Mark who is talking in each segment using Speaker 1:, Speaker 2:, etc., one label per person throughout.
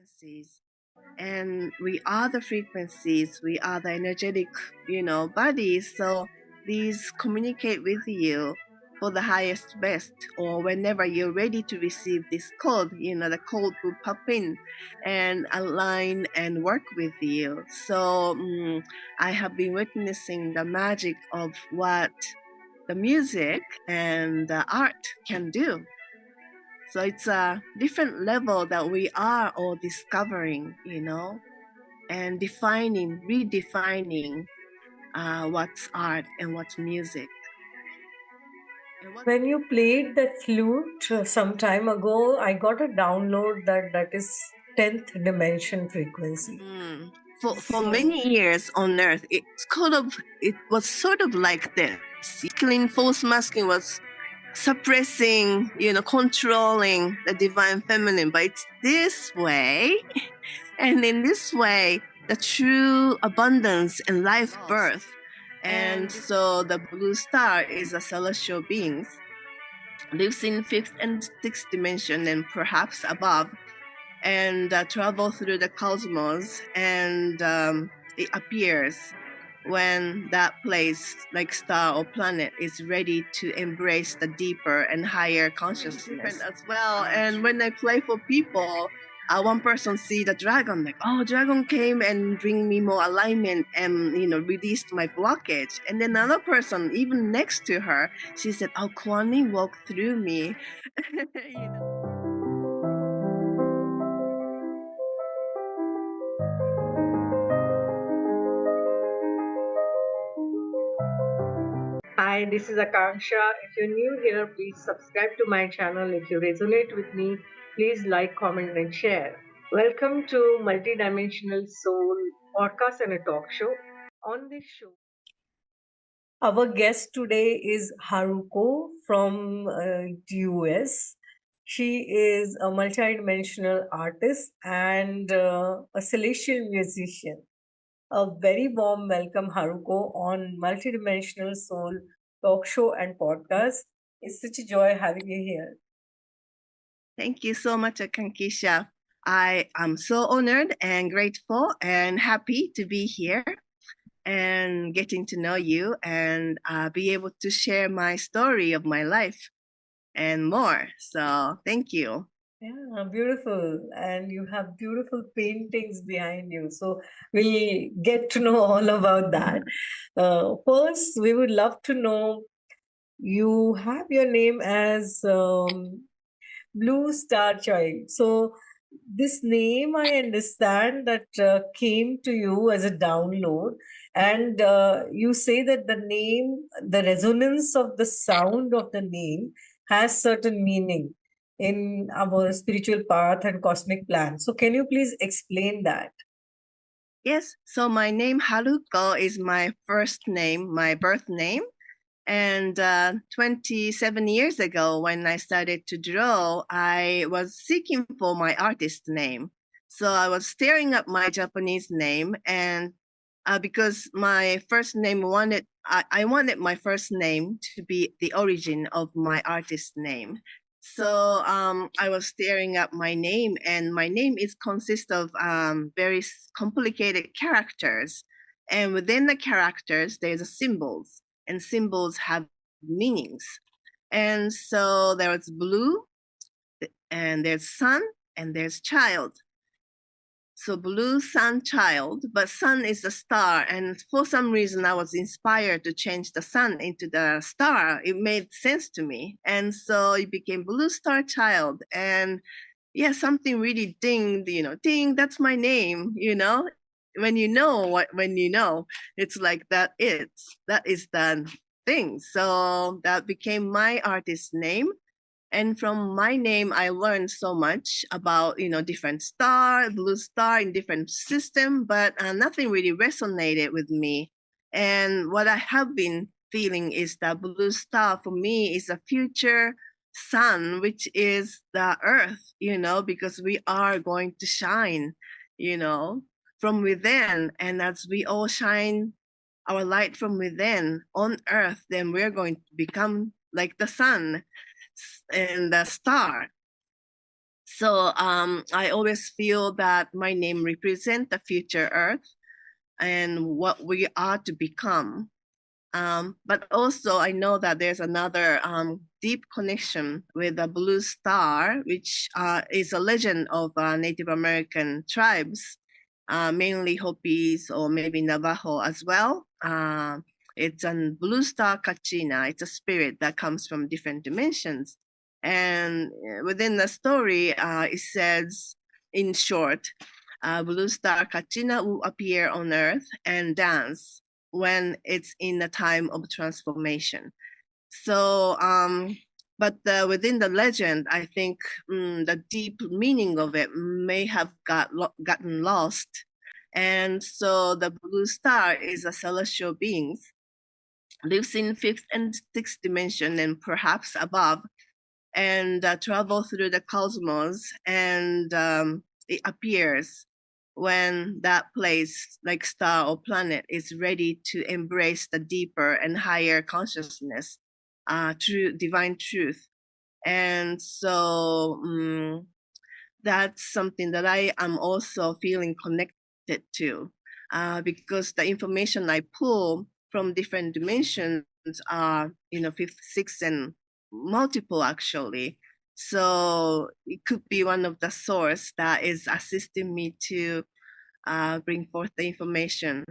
Speaker 1: frequencies, and we are the frequencies, we are the energetic, bodies. So these communicate with you for the highest best, or whenever you're ready to receive this code, the code will pop in and align and work with you. So I have been witnessing the magic of what the music and the art can do. So it's a different level that we are all discovering, and redefining what's art and what's music.
Speaker 2: When you played that flute some time ago, I got a download that is 10th dimension frequency.
Speaker 1: For many years on Earth, it was sort of like this. False masculine was suppressing, controlling the divine feminine, but it's this way. And in this way, the true abundance and life birth. And so the blue star is a celestial being, lives in fifth and sixth dimension and perhaps above, and travel through the cosmos, and it appears when that place, like star or planet, is ready to embrace the deeper and higher consciousness as well. And when I play for people, one person see the dragon, like, oh, dragon came and bring me more alignment and released my blockage. And then another person, even next to her, she said, oh, Kwani walked through me.
Speaker 2: Hi, this is Akanksshaa. If you're new here, please subscribe to my channel. If you resonate with me, please like, comment, and share. Welcome to Multidimensional Soul Podcast and a Talk Show. On this show, our guest today is HaRuKo from US. She is a multidimensional artist and a celestial musician. A very warm welcome, HaRuKo, on Multidimensional Soul Talk Show and Podcast. It's such a joy having you here.
Speaker 1: Thank you so much, Akanksshaa. I am so honored and grateful and happy to be here and getting to know you and be able to share my story of my life and more. So thank you.
Speaker 2: Yeah, beautiful. And you have beautiful paintings behind you. So we'll get to know all about that. First, we would love to know, you have your name as Blue Star Child. So this name, I understand that came to you as a download, and you say that the name, the resonance of the sound of the name has certain meaning in our spiritual path and cosmic plan. So can you please explain that?
Speaker 1: Yes, so my name HaRuKo is my first name, my birth name. And 27 years ago, when I started to draw, I was seeking for my artist name. So I was staring up my Japanese name, and because my first name I wanted my first name to be the origin of my artist name. So I was staring up my name, and my name is consist of very complicated characters, and within the characters there's a symbols, and symbols have meanings. And so there was blue, and there's sun, and there's child. So blue, sun, child, but sun is the star. And for some reason, I was inspired to change the sun into the star. It made sense to me. And so it became blue star child. And yeah, something really dinged, ding, that's my name, when when it's like that is the thing. So that became my artist name. And from my name, I learned so much about, different star, blue star in different system, but nothing really resonated with me. And what I have been feeling is that blue star for me is a future sun, which is the earth, because we are going to shine, from within. And as we all shine our light from within on earth, then we're going to become like the sun and the star. So I always feel that my name represents the future Earth and what we are to become. But also, I know that there's another deep connection with the blue star, which is a legend of Native American tribes, mainly Hopis or maybe Navajo as well. It's a blue star kachina. It's a spirit that comes from different dimensions. And within the story, it says, in short, blue star kachina will appear on Earth and dance when it's in the time of transformation. So, but within the legend, I think the deep meaning of it may have gotten lost. And so the blue star is a celestial being, lives in fifth and sixth dimension and perhaps above, and travel through the cosmos, and it appears when that place, like star or planet, is ready to embrace the deeper and higher consciousness, true divine truth. And so that's something that I am also feeling connected to, because the information I pull from different dimensions are, fifth, sixth, and multiple actually. So it could be one of the source that is assisting me to bring forth the information.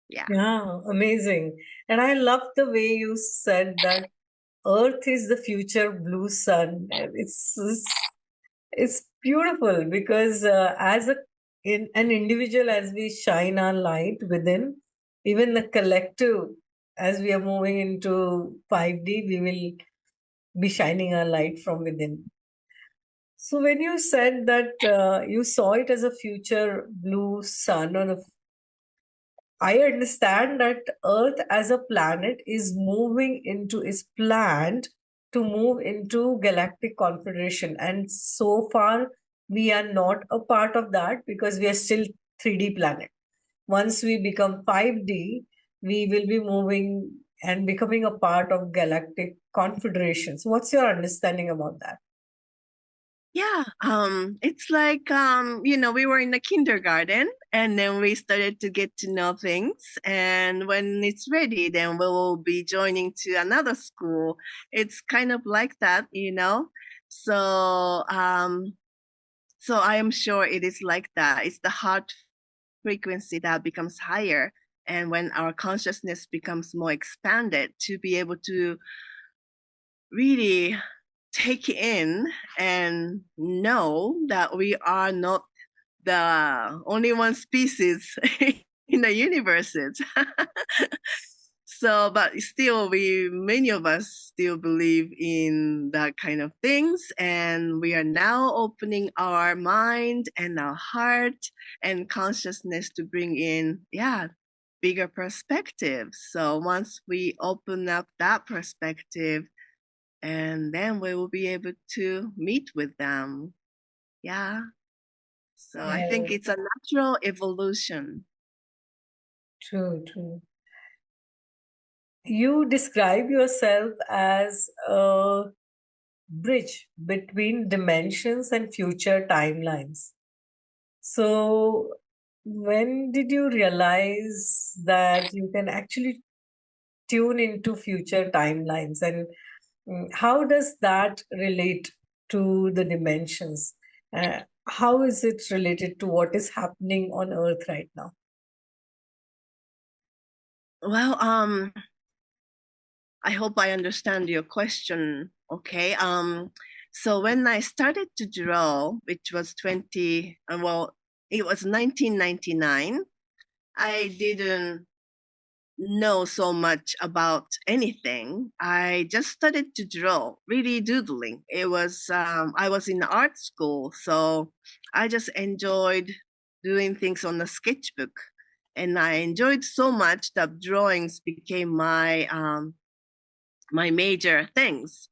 Speaker 1: Yeah.
Speaker 2: Yeah, amazing. And I love the way you said that Earth is the future blue sun. It's beautiful because an individual, as we shine our light within, even the collective, as we are moving into 5D, we will be shining our light from within. So when you said that you saw it as a future blue sun, I understand that Earth as a planet is moving into is planned to move into galactic confederation, and so far we are not a part of that because we are still 3D planet. Once we become 5D, we will be moving and becoming a part of galactic confederation. So what's your understanding about that?
Speaker 1: Yeah, it's like we were in the kindergarten, and then we started to get to know things. And when it's ready, then we will be joining to another school. It's kind of like that. So, so I am sure it is like that. It's the heart frequency that becomes higher, and when our consciousness becomes more expanded, to be able to really take in and know that we are not the only one species in the universe. So, but still, many of us still believe in that kind of things, and we are now opening our mind and our heart and consciousness to bring in, bigger perspective. So once we open up that perspective, and then we will be able to meet with them. Yeah. So I think
Speaker 2: Yeah,
Speaker 1: it's a natural evolution.
Speaker 2: true, true. You describe yourself as a bridge between dimensions and future timelines. So, when did you realize that you can actually tune into future timelines? And how does that relate to the dimensions? How is it related to what is happening on Earth right now?
Speaker 1: Well, I hope I understand your question. Okay. So when I started to draw, which was it was 1999. I didn't know so much about anything. I just started to draw, really doodling. It was I was in art school, so I just enjoyed doing things on the sketchbook, and I enjoyed so much that drawings became my major things.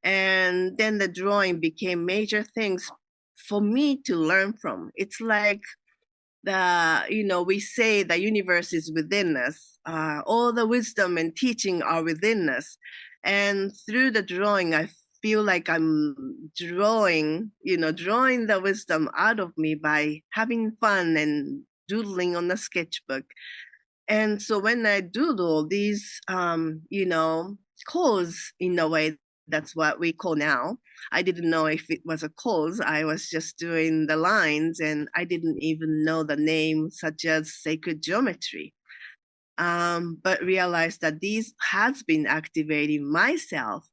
Speaker 1: And then the drawing became major things for me to learn from. It's like we say the universe is within us. All the wisdom and teaching are within us. And through the drawing, I feel like I'm drawing the wisdom out of me by having fun and doodling on a sketchbook. And so when I doodle these, cause in a way, that's what we call now. I didn't know if it was a cause. I was just doing the lines and I didn't even know the name such as sacred geometry. But realized that this has been activating myself.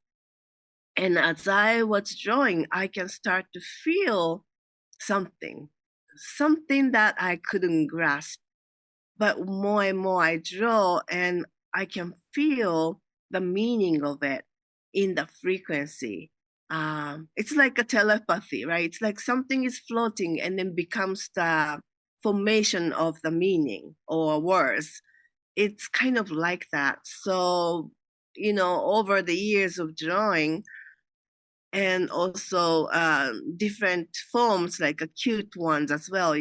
Speaker 1: And as I was drawing, I can start to feel something, something that I couldn't grasp. But more and more I draw, and I can feel the meaning of it in the frequency. It's like a telepathy, right? It's like something is floating and then becomes the formation of the meaning or words. It's kind of like that. So, over the years of drawing, and also different forms like cute ones as well,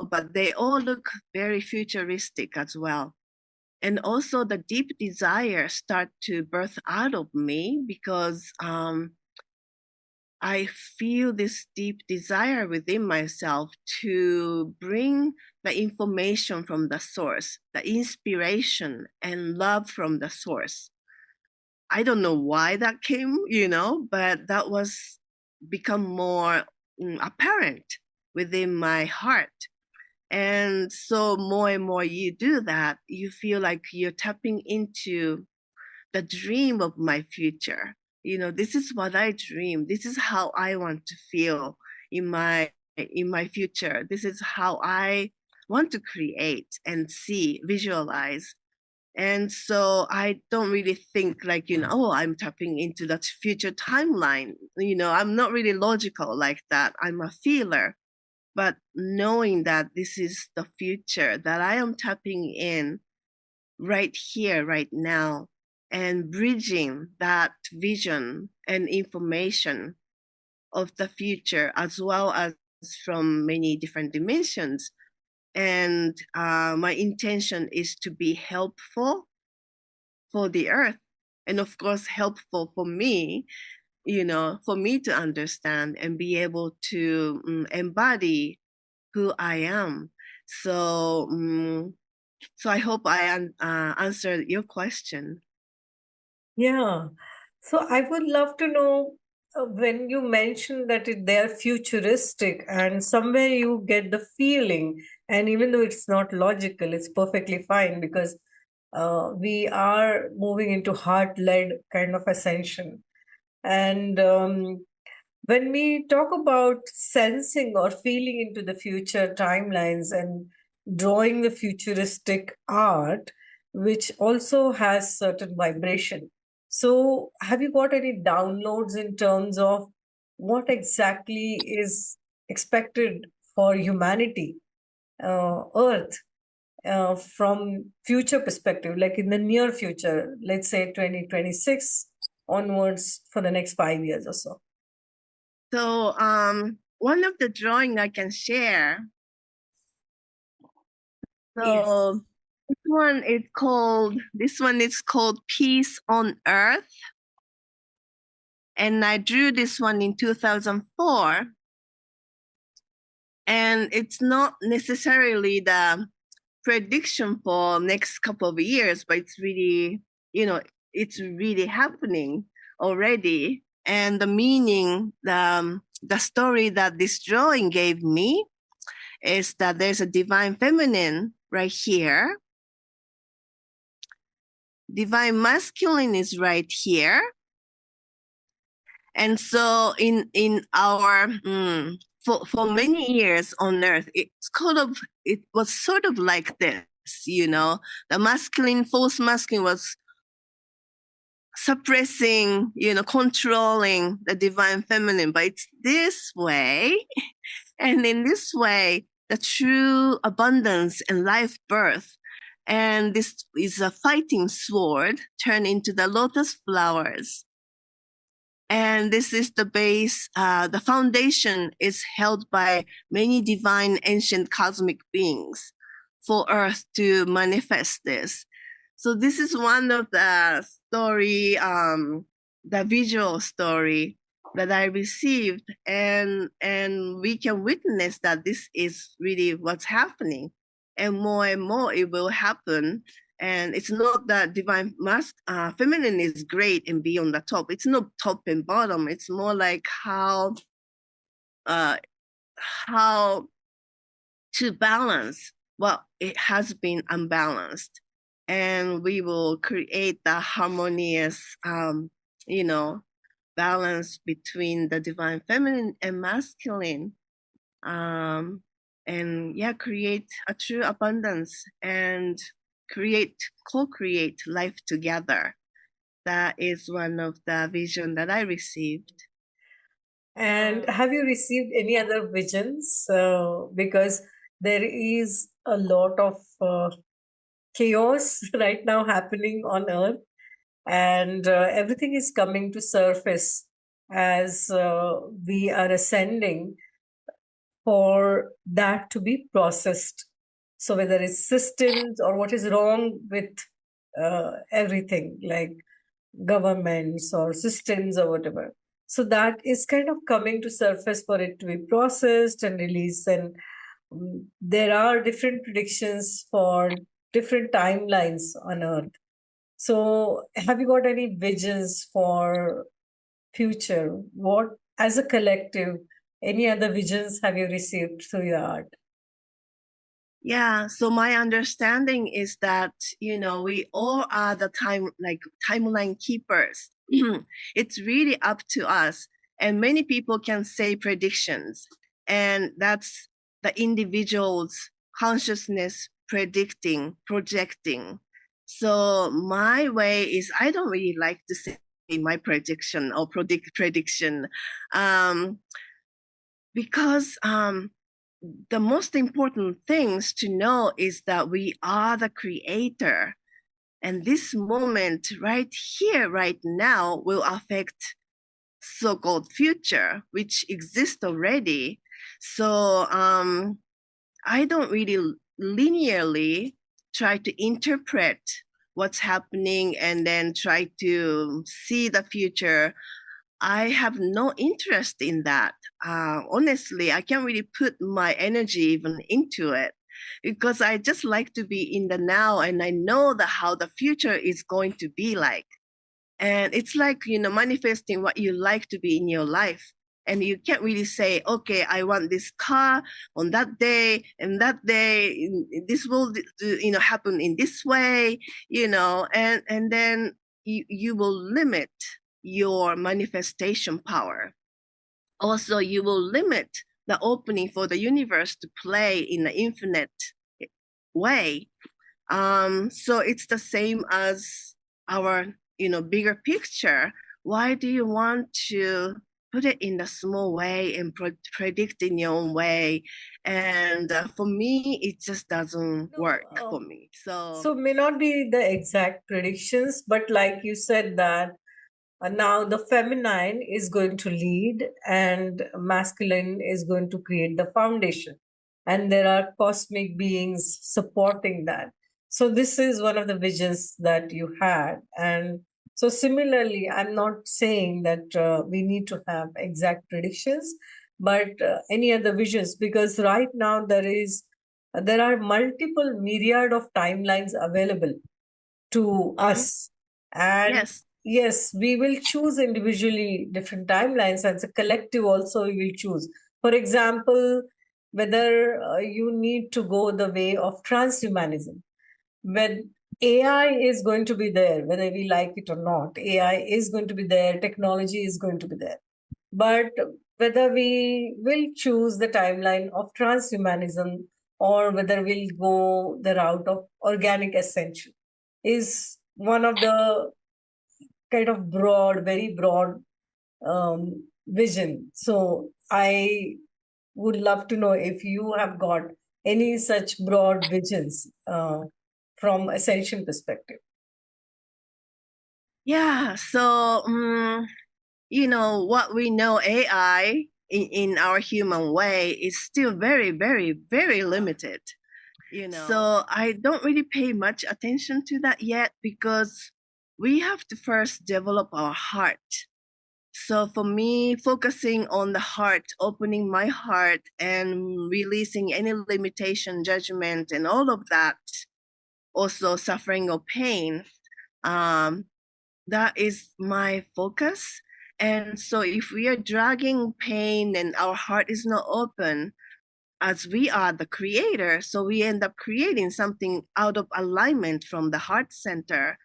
Speaker 1: but they all look very futuristic as well. And also the deep desire start to birth out of me because I feel this deep desire within myself to bring the information from the source, the inspiration and love from the source. I don't know why that came, but that was become more apparent within my heart. And so more and more you do that, you feel like you're tapping into the dream of my future. This is what I dream. This is how I want to feel in my future. This is how I want to create and see, visualize. And so I don't really think like, oh, I'm tapping into that future timeline. I'm not really logical like that. I'm a feeler. But knowing that this is the future, that I am tapping in right here, right now, and bridging that vision and information of the future, as well as from many different dimensions. And my intention is to be helpful for the earth, and of course helpful for me, for me to understand and be able to embody who I am. So so I hope I answered your question.
Speaker 2: Yeah. So I would love to know, when you mentioned that they're futuristic, and somewhere you get the feeling, and even though it's not logical, it's perfectly fine because we are moving into heart-led kind of ascension. And when we talk about sensing or feeling into the future timelines and drawing the futuristic art, which also has certain vibration. So, have you got any downloads in terms of what exactly is expected for humanity, Earth, from future perspective, like in the near future, let's say 2026 onwards for the next 5 years or so?
Speaker 1: So one of the drawing I can share.
Speaker 2: Yes.
Speaker 1: So this one is called Peace on Earth. And I drew this one in 2004. And it's not necessarily the prediction for next couple of years, but it's really, it's really happening already. And the meaning, the story that this drawing gave me is that there's a divine feminine right here. Divine masculine is right here. And so in our for many years on earth, it was sort of like this, the masculine, false masculine was suppressing, controlling the divine feminine, but it's this way. And in this way, the true abundance and life birth. And this is a fighting sword turned into the lotus flowers. And this is the base, the foundation is held by many divine ancient cosmic beings for Earth to manifest this. So this is one of the story, the visual story that I received, and we can witness that this is really what's happening, and more it will happen. And it's not that divine feminine is great and be on the top. It's not top and bottom. It's more like uh, how to balance what it has been unbalanced, and we will create the harmonious, you know, balance between the divine feminine and masculine, um, and yeah, create a true abundance and co-create life together. That is one of the vision that I received.
Speaker 2: And have you received any other visions? Because there is a lot of chaos right now happening on Earth, and everything is coming to surface as we are ascending for that to be processed. So whether it's systems or what is wrong with everything, like governments or systems or whatever. So that is kind of coming to surface for it to be processed and released. And there are different predictions for different timelines on Earth. So have you got any visions for future? What, as a collective, any other visions have you received through your art?
Speaker 1: Yeah, so my understanding is that, we all are the timeline keepers. It's really up to us. And many people can say predictions, and that's the individual's consciousness predicting, projecting. So my way is, I don't really like to say my prediction or prediction, because the most important things to know is that we are the creator. And this moment right here, right now, will affect so-called future, which exists already. So I don't really linearly try to interpret what's happening and then try to see the future. I have no interest in that. Honestly, I can't really put my energy even into it, because I just like to be in the now, and I know that how the future is going to be like. And it's like, manifesting what you like to be in your life. And you can't really say, okay, I want this car on that day, and that day, this will, happen in this way, and then you will limit your manifestation power. Also, you will limit the opening for the universe to play in an infinite way. So it's the same as our, bigger picture. Why do you want to put it in a small way and predict in your own way? And for me, it just doesn't work for me.
Speaker 2: So may not be the exact predictions, but like you said that now the feminine is going to lead and masculine is going to create the foundation, and there are cosmic beings supporting that. So this is one of the visions that you had. And so similarly, I'm not saying that we need to have exact predictions, but any other visions, because right now there are multiple myriad of timelines available to us. And
Speaker 1: yes,
Speaker 2: yes, we will choose individually different timelines, as a collective also we will choose. For example, whether you need to go the way of transhumanism, when AI is going to be there, whether we like it or not. AI is going to be there, technology is going to be there. But whether we will choose the timeline of transhumanism or whether we'll go the route of organic ascension is one of the kind of very broad vision. So I would love to know if you have got any such broad visions from ascension perspective.
Speaker 1: yeah. So, what we know AI in our human way is still very, very, very limited. So I don't really pay much attention to that yet, because we have to first develop our heart. So for me, focusing on the heart, opening my heart and releasing any limitation, judgment, and all of that, also suffering or pain, um, that is my focus. And so if we are dragging pain and our heart is not open, as we are the creator, so we end up creating something out of alignment from the heart center.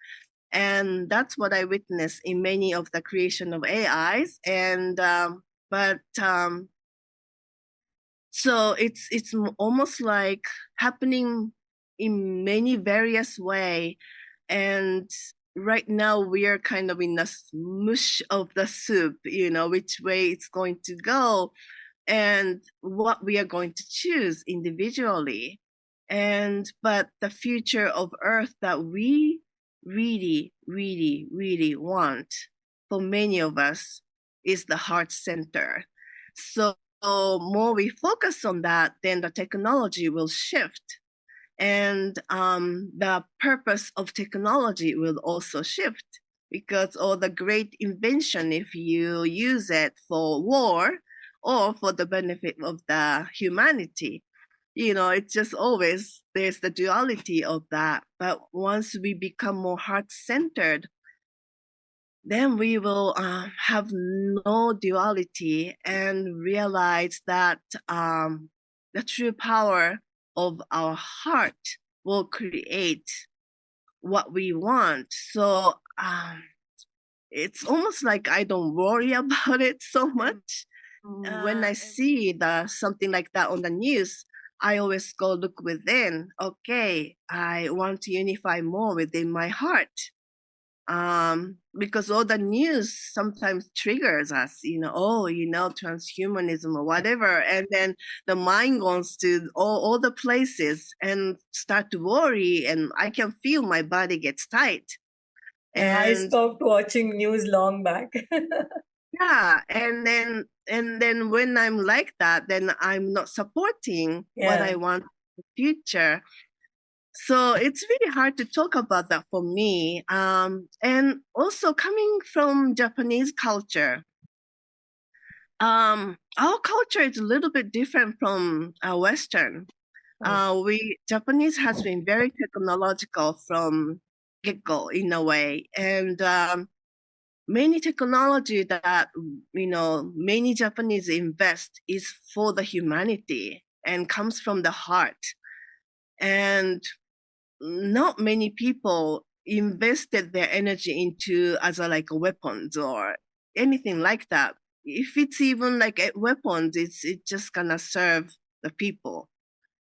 Speaker 1: And that's what I witnessed in many of the creation of AIs. And but so it's almost like happening in many various way. And right now we are kind of in the mush of the soup, which way it's going to go and what we are going to choose individually. But the future of Earth that we really, really, really want for many of us is the heart center. So more we focus on that, then the technology will shift. And the purpose of technology will also shift, because all the great invention, if you use it for war or for the benefit of the humanity, it's just always there's the duality of that. But once we become more heart-centered, then we will have no duality and realize that the true power of our heart will create what we want. So it's almost like I don't worry about it so much. When I see something like that on the news, I always go look within. Okay, I want to unify more within my heart. Because all the news sometimes triggers us, transhumanism or whatever, and then the mind goes to all the places and start to worry, and I can feel my body gets tight.
Speaker 2: Yeah, I
Speaker 1: And
Speaker 2: stopped watching news long back.
Speaker 1: yeah, and then when I'm like that, then I'm not supporting what I
Speaker 2: Yeah.
Speaker 1: want in the future. So it's really hard to talk about that for me. And also coming from Japanese culture, our culture is a little bit different from Western. We Japanese has been very technological from get-go in a way, and many technology that many Japanese invest is for the humanity and comes from the heart. And not many people invested their energy into as like weapons or anything like that. If it's even like weapons, it's just gonna serve the people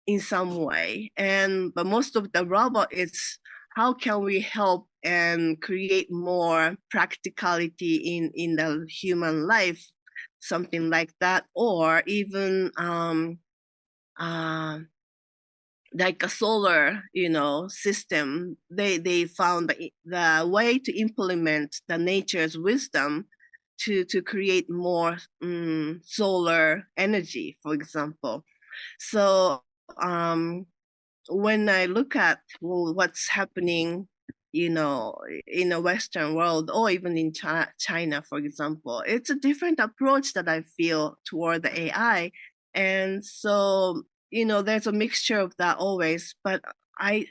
Speaker 1: in some way. But most of the robot is how can we help and create more practicality in the human life, something like that, or even uh, like a solar, system. They found the way to implement the nature's wisdom to create more solar energy, for example. So when I look at what's happening, in the Western world or even in China, for example, it's a different approach that I feel toward the AI. And so, there's a mixture of that always, but I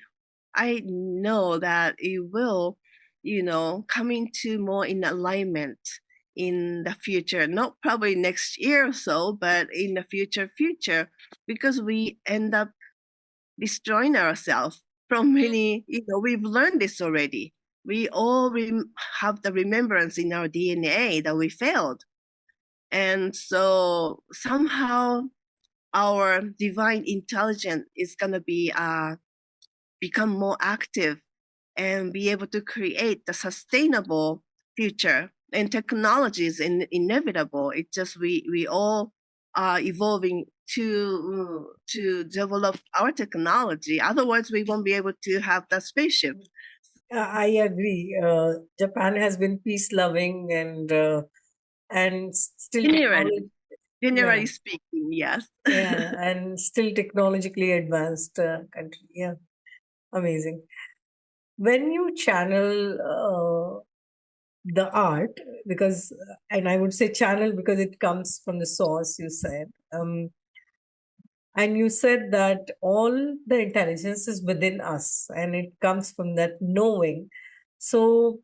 Speaker 1: I know that it will, come into more in alignment in the future, not probably next year or so, but in the future, because we end up destroying ourselves from many, we've learned this already. We all have the remembrance in our DNA that we failed. And so somehow our divine intelligence is going to be become more active and be able to create the sustainable future. And technology is inevitable. It's just we all are evolving to develop our technology. Otherwise, we won't be able to have that spaceship.
Speaker 2: I agree. Japan has been peace loving and still
Speaker 1: Generally,
Speaker 2: technology. Yeah,
Speaker 1: generally speaking, yes.
Speaker 2: yeah, and still technologically advanced country. Yeah, amazing. When you channel the art, because, and I would say channel because it comes from the source, you said. And you said that all the intelligence is within us and it comes from that knowing. So,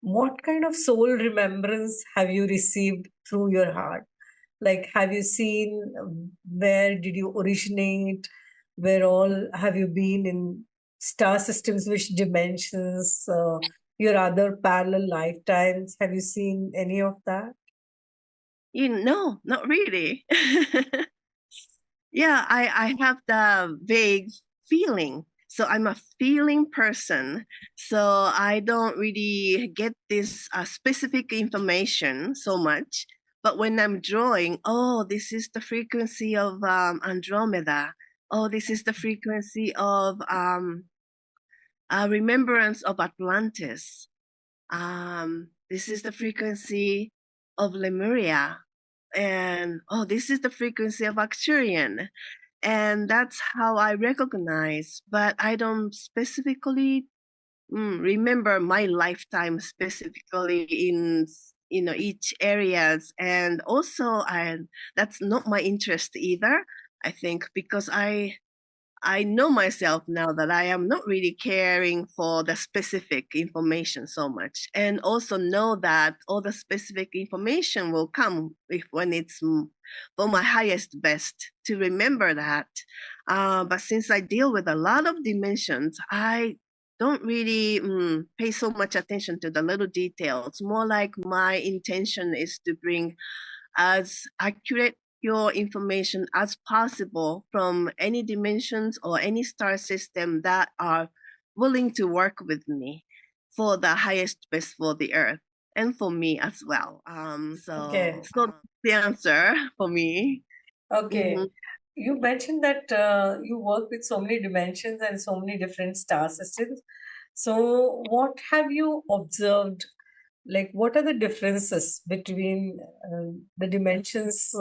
Speaker 2: what kind of soul remembrance have you received through your heart? Like, have you seen where did you originate? Where all have you been in star systems? Which dimensions? Your other parallel lifetimes? Have you seen any of that?
Speaker 1: No, not really. Yeah, I have the vague feeling. So I'm a feeling person. So I don't really get this specific information so much. But when I'm drawing, oh, this is the frequency of Andromeda. Oh, this is the frequency of Remembrance of Atlantis. This is the frequency of Lemuria. And oh, this is the frequency of Arcturian. And that's how I recognize, but I don't specifically remember my lifetime specifically in each areas. And also I that's not my interest either, I think, because I know myself now that I am not really caring for the specific information so much, and also know that all the specific information will come when it's for my highest best to remember that. But since I deal with a lot of dimensions, I don't really pay so much attention to the little details. More like my intention is to bring as accurate your information as possible from any dimensions or any star system that are willing to work with me for the highest best for the earth and for me as well.
Speaker 2: Okay.
Speaker 1: So the answer for me.
Speaker 2: Okay.
Speaker 1: Mhm.
Speaker 2: You mentioned that you work with so many dimensions and so many different star systems. So, what have you observed? Like, what are the differences between the dimensions?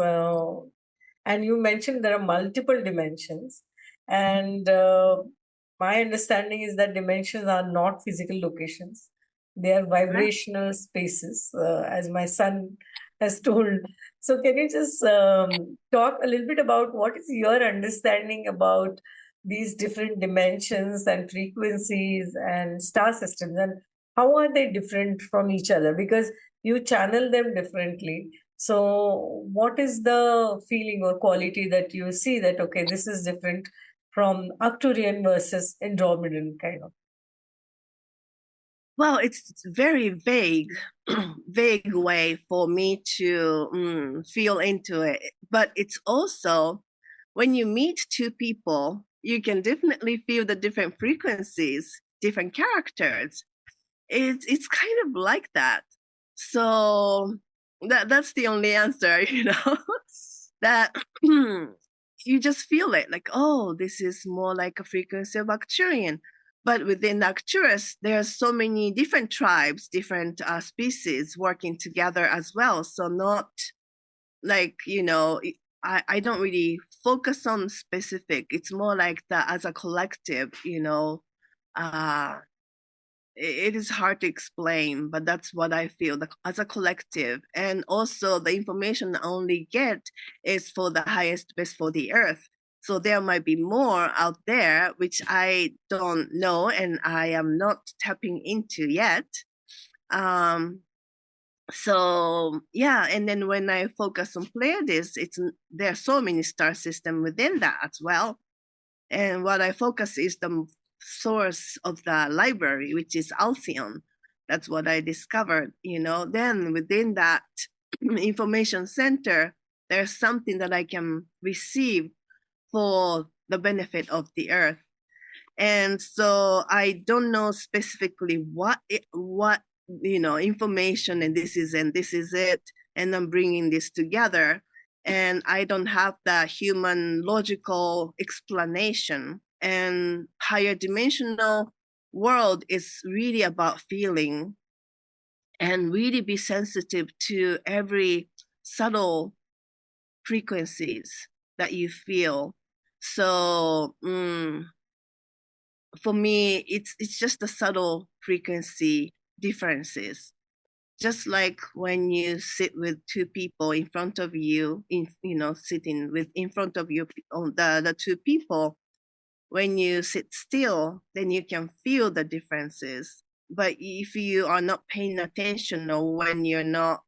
Speaker 2: And you mentioned there are multiple dimensions. And my understanding is that dimensions are not physical locations, they are vibrational spaces, as my son has told. So, can you just talk a little bit about what is your understanding about these different dimensions and frequencies and star systems, and how are they different from each other? Because you channel them differently. So, what is the feeling or quality that you see that, okay, this is different from Arcturian versus Andromedan kind of?
Speaker 1: Well, it's very vague, vague way for me to feel into it. But it's also when you meet two people, you can definitely feel the different frequencies, different characters. It's kind of like that. So that's the only answer, that you just feel it like, oh, this is more like a frequency of Arcturian. But within Arcturus, there are so many different tribes, different species working together as well. So not like, I don't really focus on specific. It's more like the as a collective, uh, it is hard to explain, but that's what I feel as a collective. And also, the information I only get is for the highest best for the earth. So there might be more out there which I don't know and I am not tapping into yet. Um, so yeah, and then when I focus on Pleiades, there are so many star systems within that as well. And what I focus is the source of the library, which is Alcyon. That's what I discovered, Then within that information center, there's something that I can receive for the benefit of the earth. And so I don't know specifically what information and this is it, and I'm bringing this together, and I don't have the human logical explanation. And higher dimensional world is really about feeling and really be sensitive to every subtle frequencies that you feel. So for me, it's just a subtle frequency differences. Just like when you sit with two people in front of you, sitting with in front of you on the two people, when you sit still, then you can feel the differences. But if you are not paying attention, or when you're not,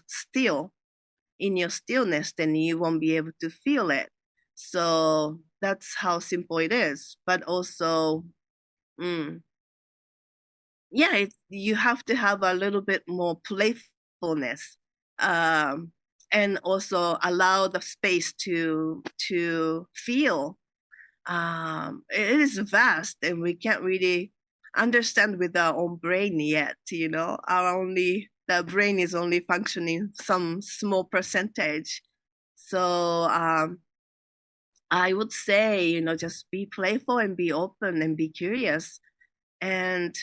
Speaker 1: still in your stillness, then you won't be able to feel it. So that's how simple it is. But also, mm, yeah, you have to have a little bit more playfulness, um, and also allow the space to feel. It is vast, and we can't really understand with our own brain yet. The brain is only functioning some small percentage. So I would say, just be playful and be open and be curious, and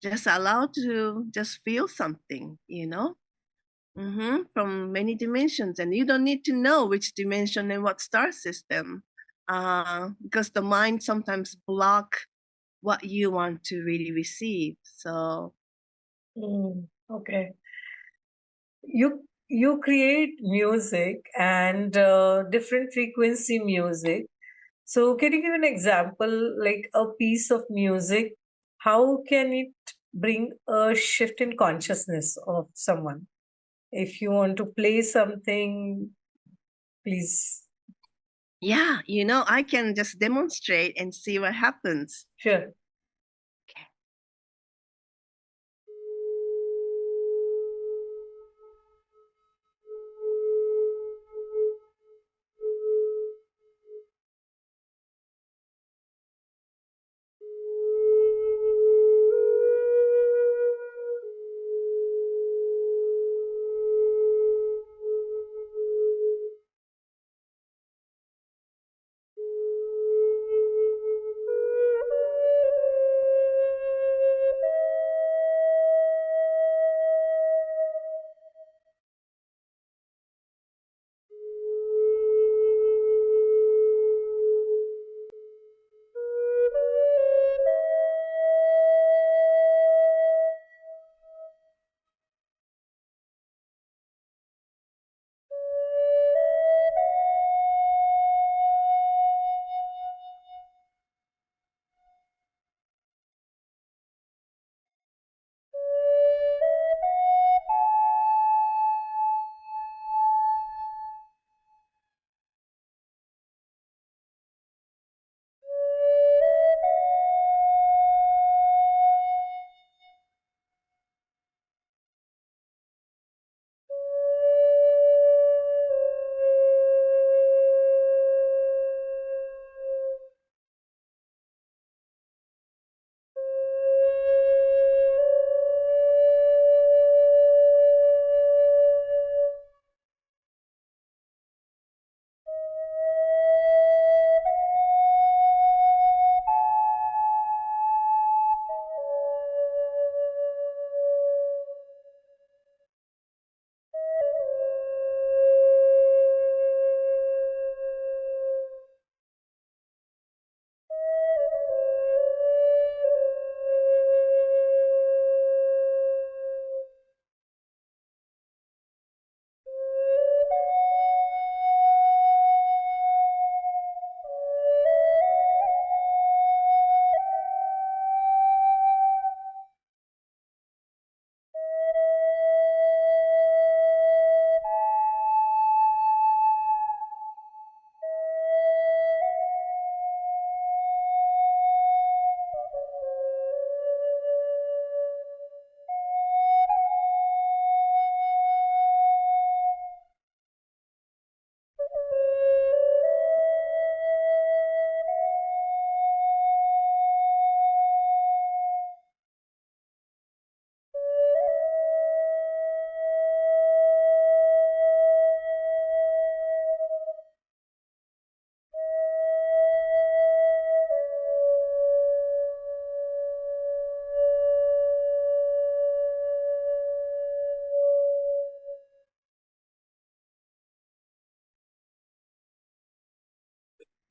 Speaker 1: just allow to just feel something, from many dimensions. And you don't need to know which dimension and what star system, because the mind sometimes block what you want to really receive. So
Speaker 2: Okay. You create music and different frequency music. So can you give an example, like a piece of music? How can it bring a shift in consciousness of someone? If you want to play something, please.
Speaker 1: yeah, I can just demonstrate and see what happens.
Speaker 2: Sure.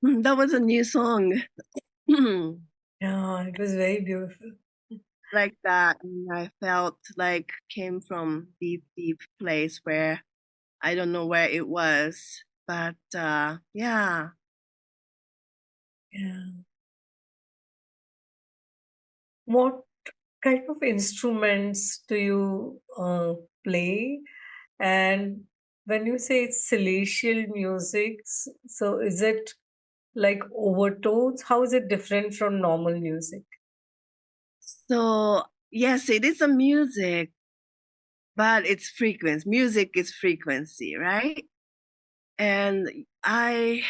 Speaker 1: That was a new song.
Speaker 2: Yeah, it was very beautiful.
Speaker 1: like that. And I felt like came from deep, deep place where I don't know where it was, but yeah.
Speaker 2: Yeah. What kind of instruments do you play? And when you say it's celestial music, so is it like overtones? How is it different from normal music?
Speaker 1: So yes, it is a music, but it's frequency. Music is frequency, right? And I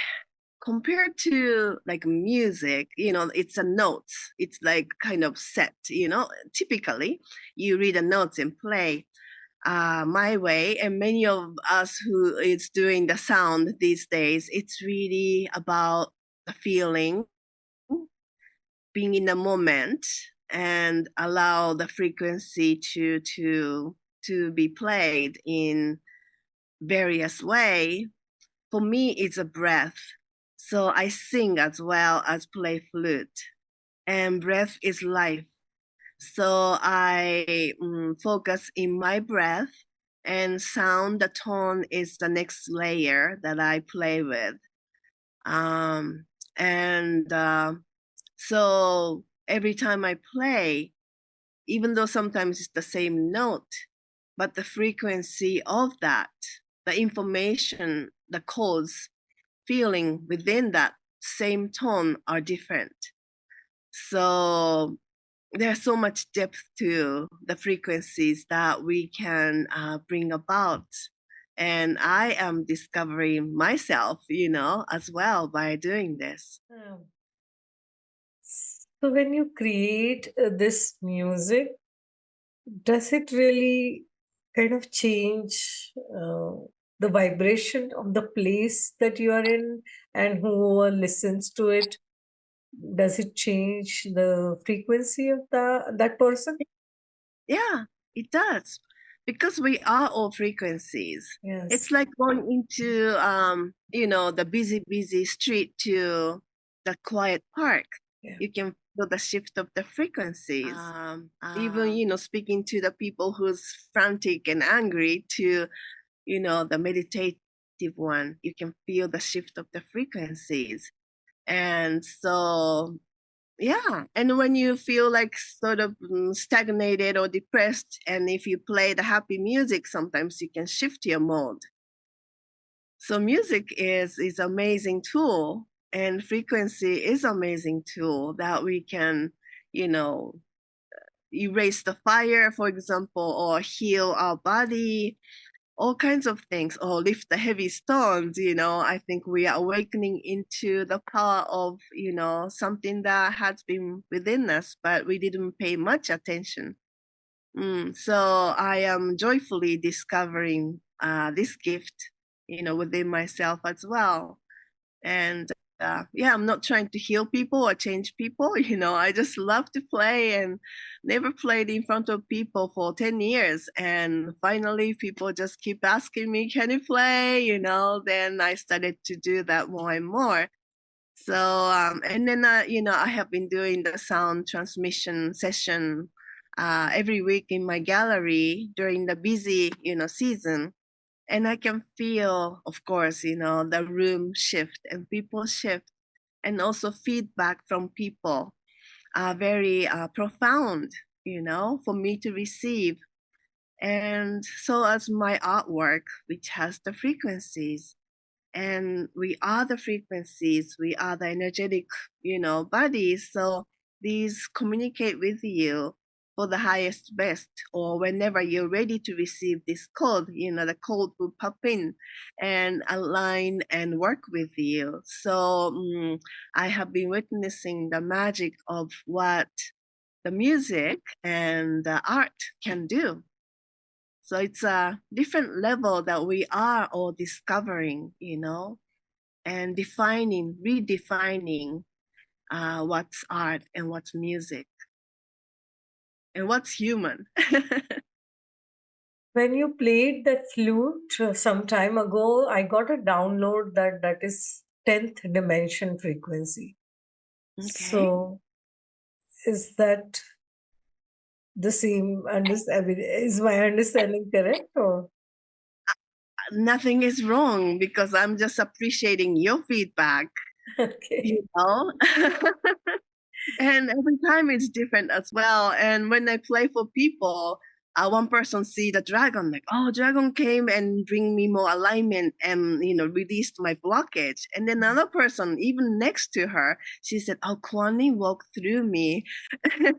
Speaker 1: compared to like music, it's a notes. It's like kind of set. Typically, you read the notes and play my way. And many of us who is doing the sound these days, it's really about the feeling, being in the moment, and allow the frequency to be played in various way. For me, it's a breath. So I sing as well as play flute, and breath is life. So I focus in my breath, and sound, the tone is the next layer that I play with. Um, and so every time I play, even though sometimes it's the same note, but the frequency of that, the information, the codes, feeling within that same tone are different. So there's so much depth to the frequencies that we can bring about. And I am discovering myself, as well by doing this.
Speaker 2: Um, So when you create this music, does it really kind of change the vibration of the place that you are in and whoever listens to it? Does it change the frequency of that person?
Speaker 1: Yeah, it does. Because we are all frequencies.
Speaker 2: Yes.
Speaker 1: It's like going into the busy, busy street to the quiet park.
Speaker 2: Yeah.
Speaker 1: You can feel the shift of the frequencies. Even, speaking to the people who's frantic and angry to, the meditative one, you can feel the shift of the frequencies. And so yeah, and when you feel like sort of stagnated or depressed, and if you play the happy music, sometimes you can shift your mode. So music is amazing tool, and frequency is amazing tool that we can, you know, erase the fire, for example, or heal our body, all kinds of things, or lift the heavy stones. I think we are awakening into the power of, something that has been within us, but we didn't pay much attention. So I am joyfully discovering this gift, within myself as well. And yeah, I'm not trying to heal people or change people. I just love to play, and never played in front of people for 10 years. And finally, people just keep asking me, can you play? Then I started to do that more and more. So, and then, I have been doing the sound transmission session every week in my gallery during the busy, season. And I can feel, of course, the room shift and people shift, and also feedback from people are very profound, for me to receive. And so as my artwork, which has the frequencies, and we are the frequencies, we are the energetic, bodies. So these communicate with you for the highest best, or whenever you're ready to receive this code, the code will pop in and align and work with you. So I have been witnessing the magic of what the music and the art can do. So it's a different level that we are all discovering, and defining, redefining what's art and what's music and what's human.
Speaker 2: When you played that flute some time ago, I got a download that is 10th dimension frequency.
Speaker 1: Okay.
Speaker 2: So is that the same is my understanding correct? Or
Speaker 1: Nothing is wrong because I'm just appreciating your feedback,
Speaker 2: okay.
Speaker 1: you know? And every time it's different as well. And when I play for people, one person see the dragon, like, oh, dragon came and bring me more alignment and, released my blockage. And then another person, even next to her, she said, oh, Kwani walked through me,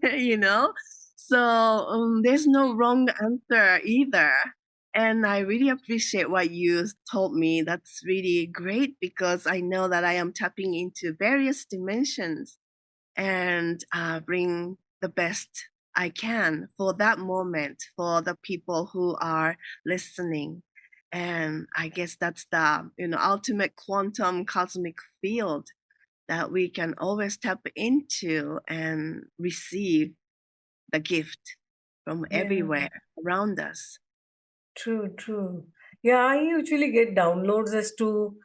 Speaker 1: you know? So there's no wrong answer either. And I really appreciate what you told me. That's really great because I know that I am tapping into various dimensions and bring the best I can for that moment for the people who are listening. And I guess that's the ultimate quantum cosmic field that we can always tap into and receive the gift from
Speaker 2: Yeah.
Speaker 1: everywhere around us.
Speaker 2: True, true. Yeah, I usually get downloads as to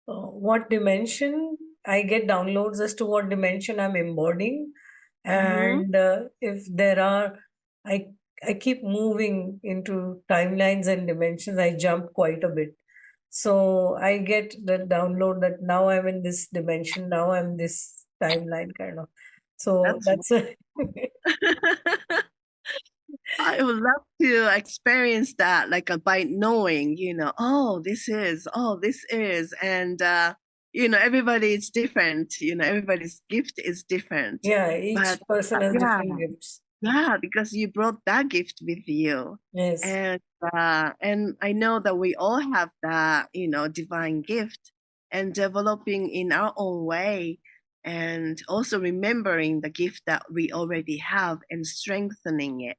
Speaker 2: what dimension. I get downloads as to what dimension I'm embodying,
Speaker 1: Mm-hmm.
Speaker 2: and if there are, I I keep moving into timelines and dimensions. I jump quite a bit, so I get the download that now I'm in this dimension, now I'm this timeline kind of. So
Speaker 1: That's
Speaker 2: that's a
Speaker 1: I would love to experience that, like by knowing, oh, this is, and everybody is different. Everybody's gift is different,
Speaker 2: yeah. Each
Speaker 1: but
Speaker 2: person has
Speaker 1: yeah,
Speaker 2: different gifts.
Speaker 1: yeah, because you brought that gift with you,
Speaker 2: Yes,
Speaker 1: and I know that we all have that, divine gift, and developing in our own way, and also remembering the gift that we already have and strengthening it.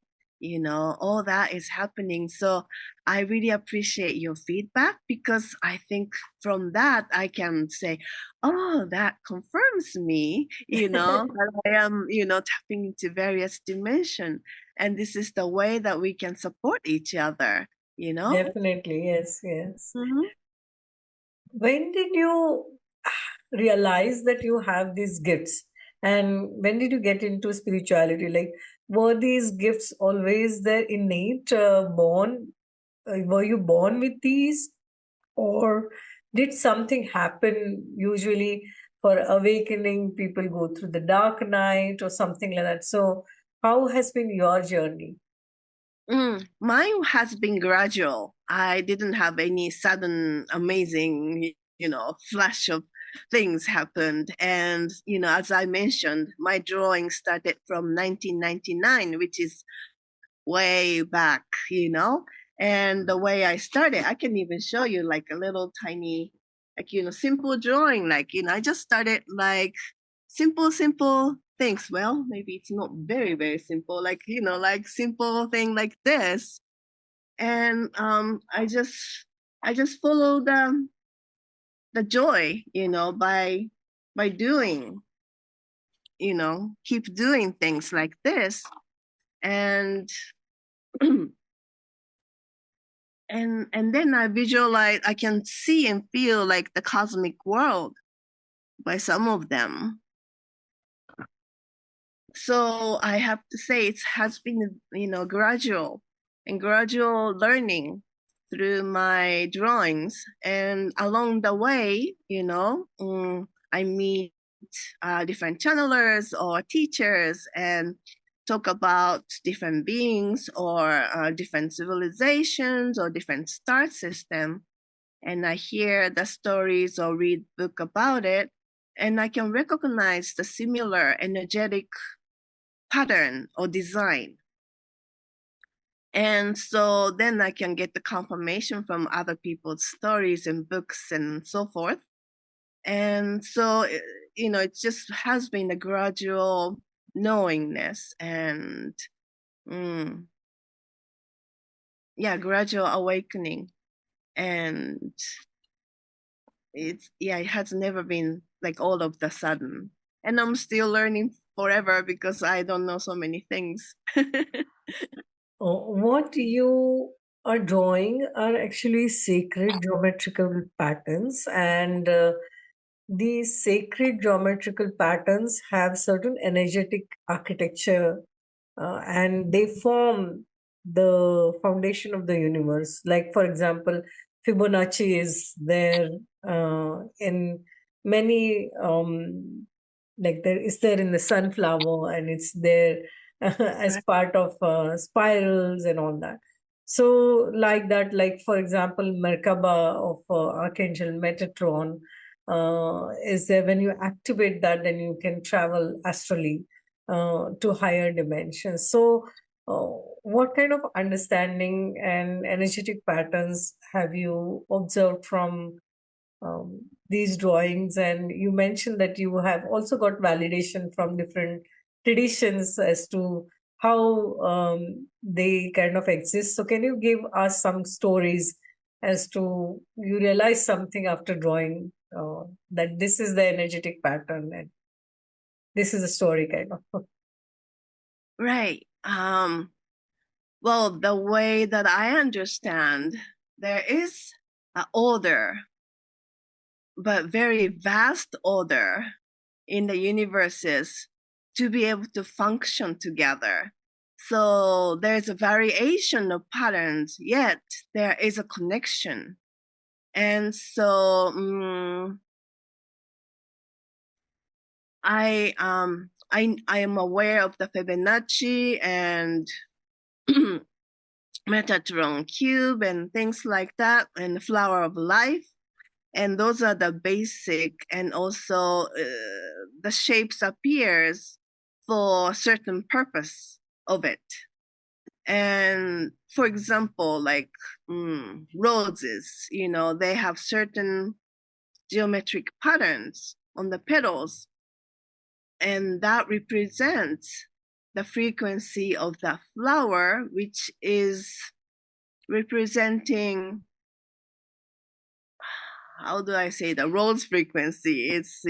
Speaker 1: All that is happening. So I really appreciate your feedback because I think from that I can say, oh, that confirms me, that I am, tapping into various dimensions. And this is the way that we can support each other, you know?
Speaker 2: definitely. Yes, yes.
Speaker 1: Mm-hmm.
Speaker 2: When did you realize that you have these gifts? And when did you get into spirituality? Like, were these gifts always there innate, born? Were you born with these? Or did something happen? Usually, for awakening, people go through the dark night or something like that. So, how has been your journey?
Speaker 1: Mine has been gradual. I didn't have any sudden amazing, flash of things happened. And, as I mentioned, my drawing started from 1999, which is way back, And the way I started, I can even show you like a little tiny, like, simple drawing. Like, I just started like simple things. Well, maybe it's not very, very simple, like, like simple thing like this. And I just follow the joy, by doing, keep doing things like this. And and then I visualize, I can see and feel like the cosmic world by some of them. So I have to say it has been, gradual learning through my drawings. And along the way, I meet different channelers or teachers and talk about different beings or different civilizations or different star system. And I hear the stories or read book about it, and I can recognize the similar energetic pattern or design. And so then I can get the confirmation from other people's stories and books and so forth. And so, it just has been a gradual knowingness and, mm, yeah, gradual awakening. And it has never been like all of the sudden. And I'm still learning forever because I don't know so many things.
Speaker 2: What you are drawing are actually sacred geometrical patterns, and these sacred geometrical patterns have certain energetic architecture and they form the foundation of the universe. Like, for example, Fibonacci is there in many, like there is there in the sunflower, and it's there as
Speaker 1: Right.
Speaker 2: part of spirals and all that. So, like that, like for example, Merkaba of Archangel Metatron is there. When you activate that, then you can travel astrally to higher dimensions. So, uh, what kind of understanding and energetic patterns have you observed from these drawings? And you mentioned that you have also got validation from different traditions as to how they kind of exist. So, can you give us some stories as to you realize something after drawing that this is the energetic pattern and this is a story kind of?
Speaker 1: Right. Well, the way that I understand, there is an order, but very vast order in the universes to be able to function together. So there's a variation of patterns, yet there is a connection. And so I am aware of the Fibonacci and Metatron cube and things like that, and the flower of life. And those are the basic, and also the shapes appears for certain purpose of it. And for example, like roses, they have certain geometric patterns on the petals, and that represents the frequency of the flower, which is representing, how do I say, the rose frequency. It's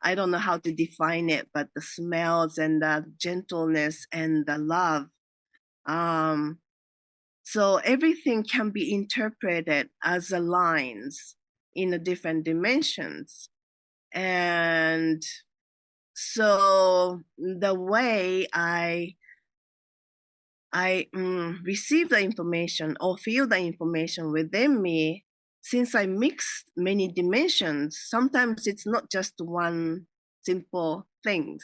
Speaker 1: I don't know how to define it, but the smells and the gentleness and the love. So everything can be interpreted as a lines in the different dimensions. And so the way I receive the information or feel the information within me, since I mix many dimensions, sometimes it's not just one simple things.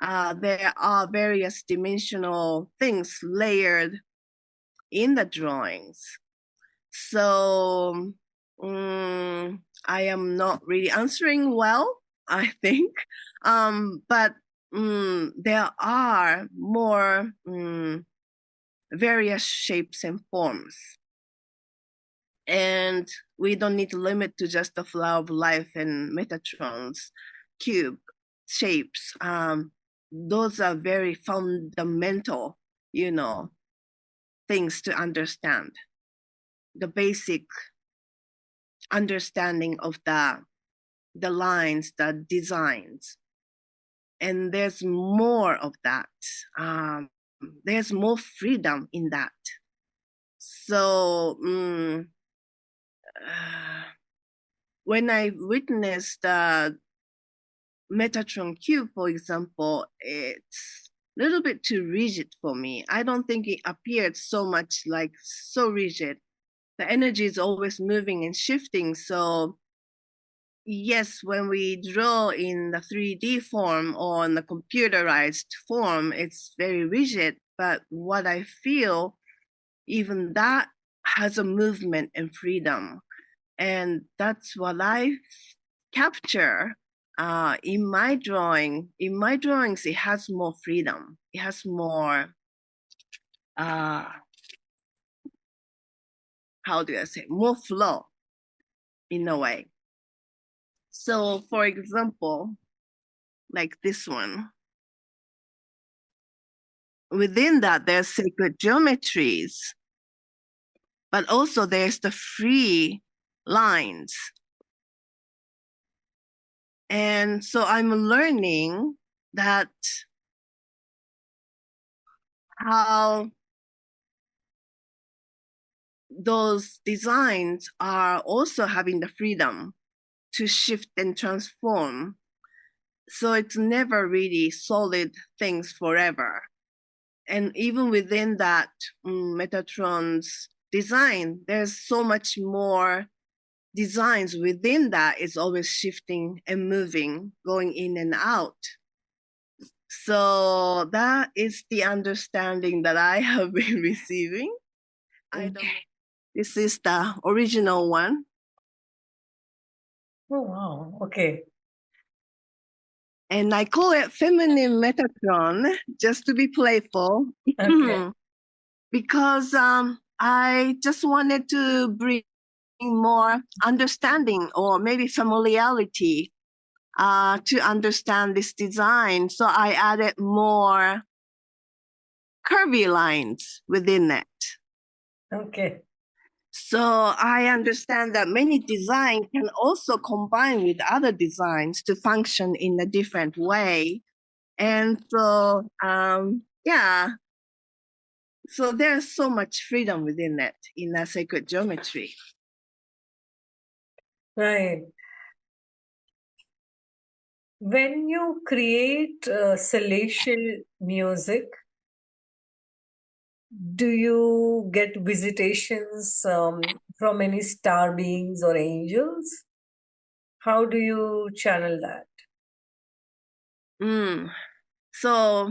Speaker 1: There are various dimensional things layered in the drawings. So I am not really answering well, I think. But there are more various shapes and forms. And we don't need to limit to just the flower of life and Metatron's cube shapes. Those are very fundamental, things to understand. The basic understanding of the lines, the designs. And there's more of that. There's more freedom in that. So when I witnessed the Metatron cube, for example, it's a little bit too rigid for me. I don't think it appeared so much like so rigid. The energy is always moving and shifting. So yes, when we draw in the 3D form or in the computerized form, it's very rigid. But what I feel, even that has a movement and freedom. And that's what I capture in my drawing. In my drawings, it has more freedom. It has more, how do I say, more flow in a way. So for example, like this one, within that, there's sacred geometries, but also there's the free lines. And so I'm learning that how those designs are also having the freedom to shift and transform. So it's never really solid things forever. And even within that Metatron's design, there's so much more designs within that. Is always shifting and moving, going in and out. So that is the understanding that I have been receiving. I don't know. This is the original one.
Speaker 2: Oh, wow. Okay.
Speaker 1: And I call it feminine Metatron just to be playful.
Speaker 2: Okay.
Speaker 1: Because I just wanted to bring more understanding or maybe familiarity to understand this design. So I added more curvy lines within it.
Speaker 2: Okay.
Speaker 1: So I understand that many designs can also combine with other designs to function in a different way. And so, yeah, so there's so much freedom within it in a sacred geometry.
Speaker 2: Right. When you create celestial music, do you get visitations from any star beings or angels? How do you channel that?
Speaker 1: So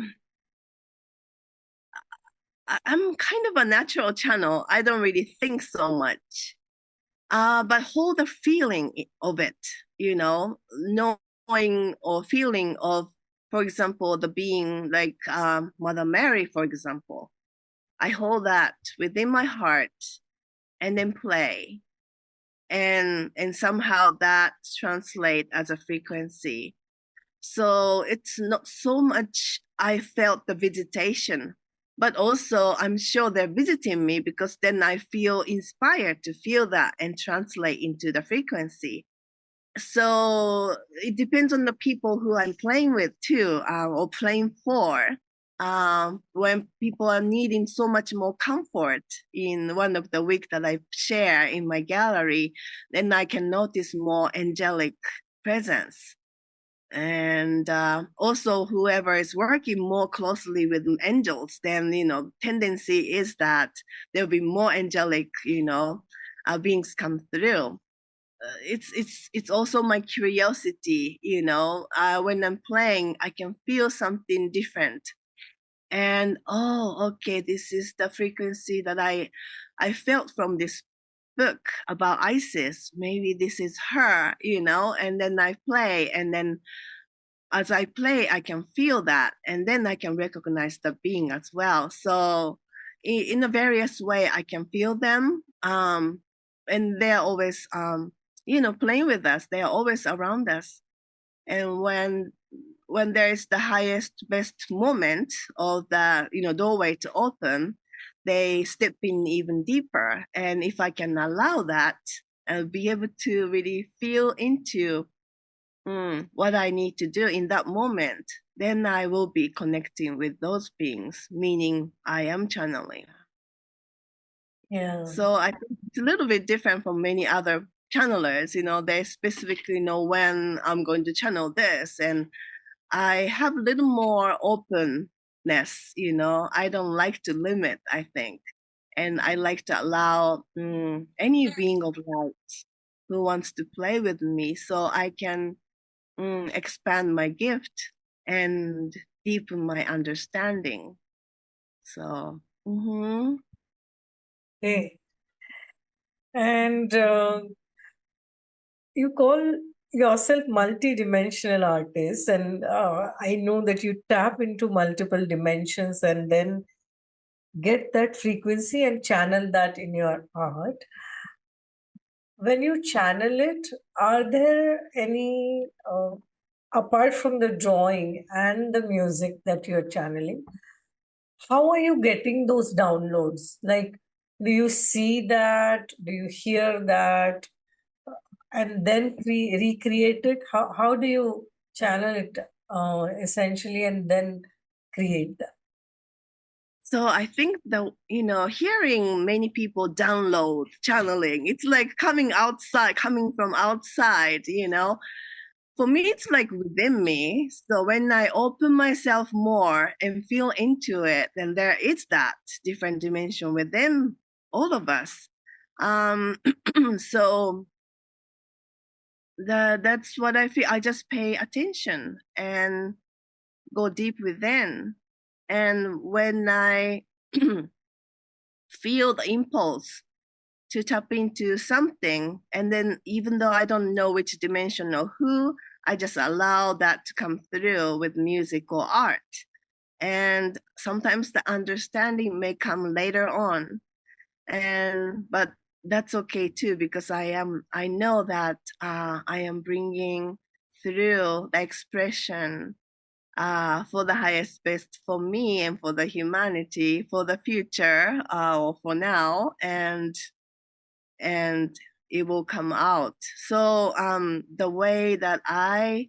Speaker 1: I'm kind of a natural channel. I don't really think so much, but hold the feeling of it, knowing or feeling of, for example, the being like Mother Mary, for example. I hold that within my heart and then play. And somehow that translates as a frequency. So it's not so much I felt the visitation, but also I'm sure they're visiting me because then I feel inspired to feel that and translate into the frequency. So it depends on the people who I'm playing with too, or playing for. When people are needing so much more comfort in one of the week that I share in my gallery, then I can notice more angelic presence. And also whoever is working more closely with angels, then tendency is that there'll be more angelic beings come through. It's also my curiosity, when I'm playing I can feel something different, and okay, this is the frequency that I felt from this book about Isis. Maybe this is her, and then I play, and then as I play, I can feel that, and then I can recognize the being as well. So, in a various way, I can feel them, and they're always, playing with us. They are always around us, and when there is the highest, best moment of the doorway to open, they step in even deeper. And if I can allow that, I'll be able to really feel into what I need to do in that moment, then I will be connecting with those beings, meaning I am channeling.
Speaker 2: Yeah.
Speaker 1: So I think it's a little bit different from many other channelers. They specifically know when I'm going to channel this, and I have a little more openness. I don't like to limit, I think, and I like to allow any being of light who wants to play with me, so I can expand my gift and deepen my understanding. So,
Speaker 2: Okay. And you call yourself multi-dimensional artist, and I know that you tap into multiple dimensions and then get that frequency and channel that in your art. When you channel it, are there any apart from the drawing and the music that you're channeling, how are you getting those downloads? Like, do you see that? Do you hear that? And then recreate it? How do you channel it essentially and then create that?
Speaker 1: so I think the hearing many people download channeling, it's like coming from outside. For me, it's like within me. So when I open myself more and feel into it, then there is that different dimension within all of us. So that's what I feel. I just pay attention and go deep within. And when I feel the impulse to tap into something, and then even though I don't know which dimension or who, I just allow that to come through with music or art. And sometimes the understanding may come later on, but that's okay too, because I know that I am bringing through the expression for the highest best for me and for the humanity, for the future, or for now, and it will come out. So the way that I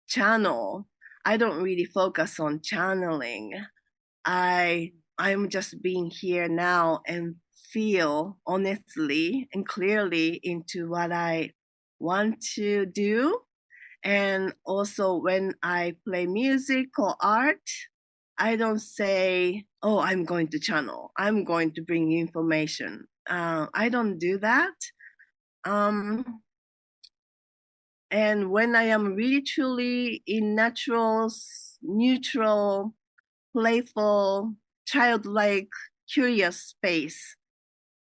Speaker 1: channel, I don't really focus on channeling. I'm just being here now and feel honestly and clearly into what I want to do. And also when I play music or art, I don't say, oh, I'm going to channel, I'm going to bring information. I don't do that. Um, and when I am really truly in natural, neutral, playful, childlike, curious space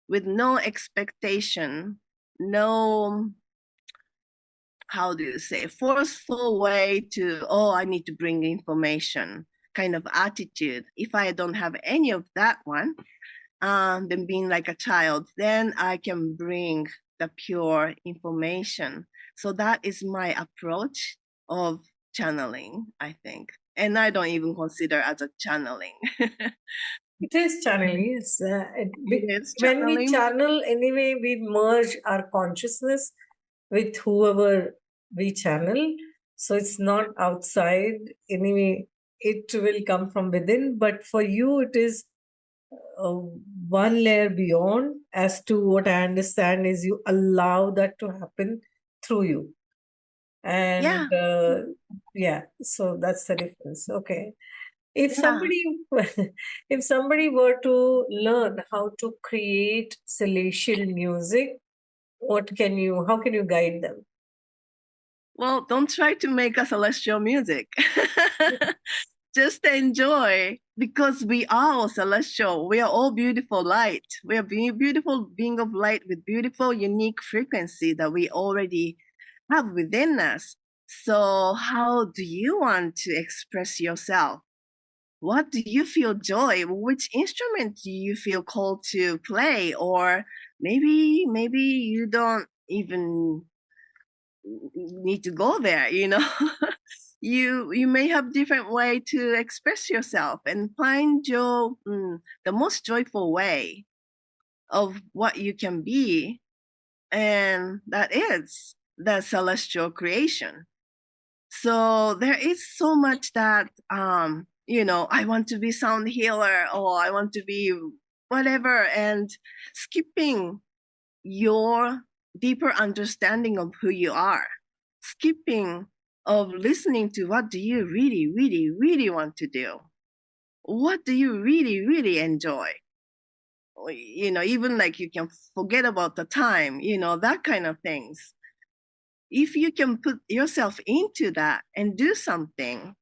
Speaker 1: with no expectation, no, how do you say, forceful way to, oh, I need to bring information kind of attitude. If I don't have any of that one, then being like a child, then I can bring the pure information. So that is my approach of channeling, I think. And I don't even consider as a channeling.
Speaker 2: It is channeling. Yes.
Speaker 1: It is
Speaker 2: When we
Speaker 1: channeling.
Speaker 2: channel, anyway, we merge our consciousness with whoever we channel. So it's not outside. Anyway, it will come from within. But for you, it is uh, one layer beyond. As to what I understand, is you allow that to happen through you. And
Speaker 1: Yeah,
Speaker 2: yeah, so that's the difference. Okay. If
Speaker 1: yeah.
Speaker 2: somebody if somebody were to learn how to create celestial music, how can you guide them?
Speaker 1: Well, don't try to make a celestial music. Just enjoy, because we are all celestial. We are all beautiful light. We are beautiful being of light with beautiful, unique frequency that we already have within us. So, how do you want to express yourself? What do you feel joy? Which instrument do you feel called to play? Or maybe you don't even need to go there, you know. You may have different way to express yourself and find your the most joyful way of what you can be, and that is the celestial creation. So there is so much that I want to be sound healer, or I want to be whatever, and skipping your deeper understanding of who you are, skipping of listening to what do you really, really, really want to do? What do you really, really enjoy? Even like you can forget about the time, that kind of things. If you can put yourself into that and do something,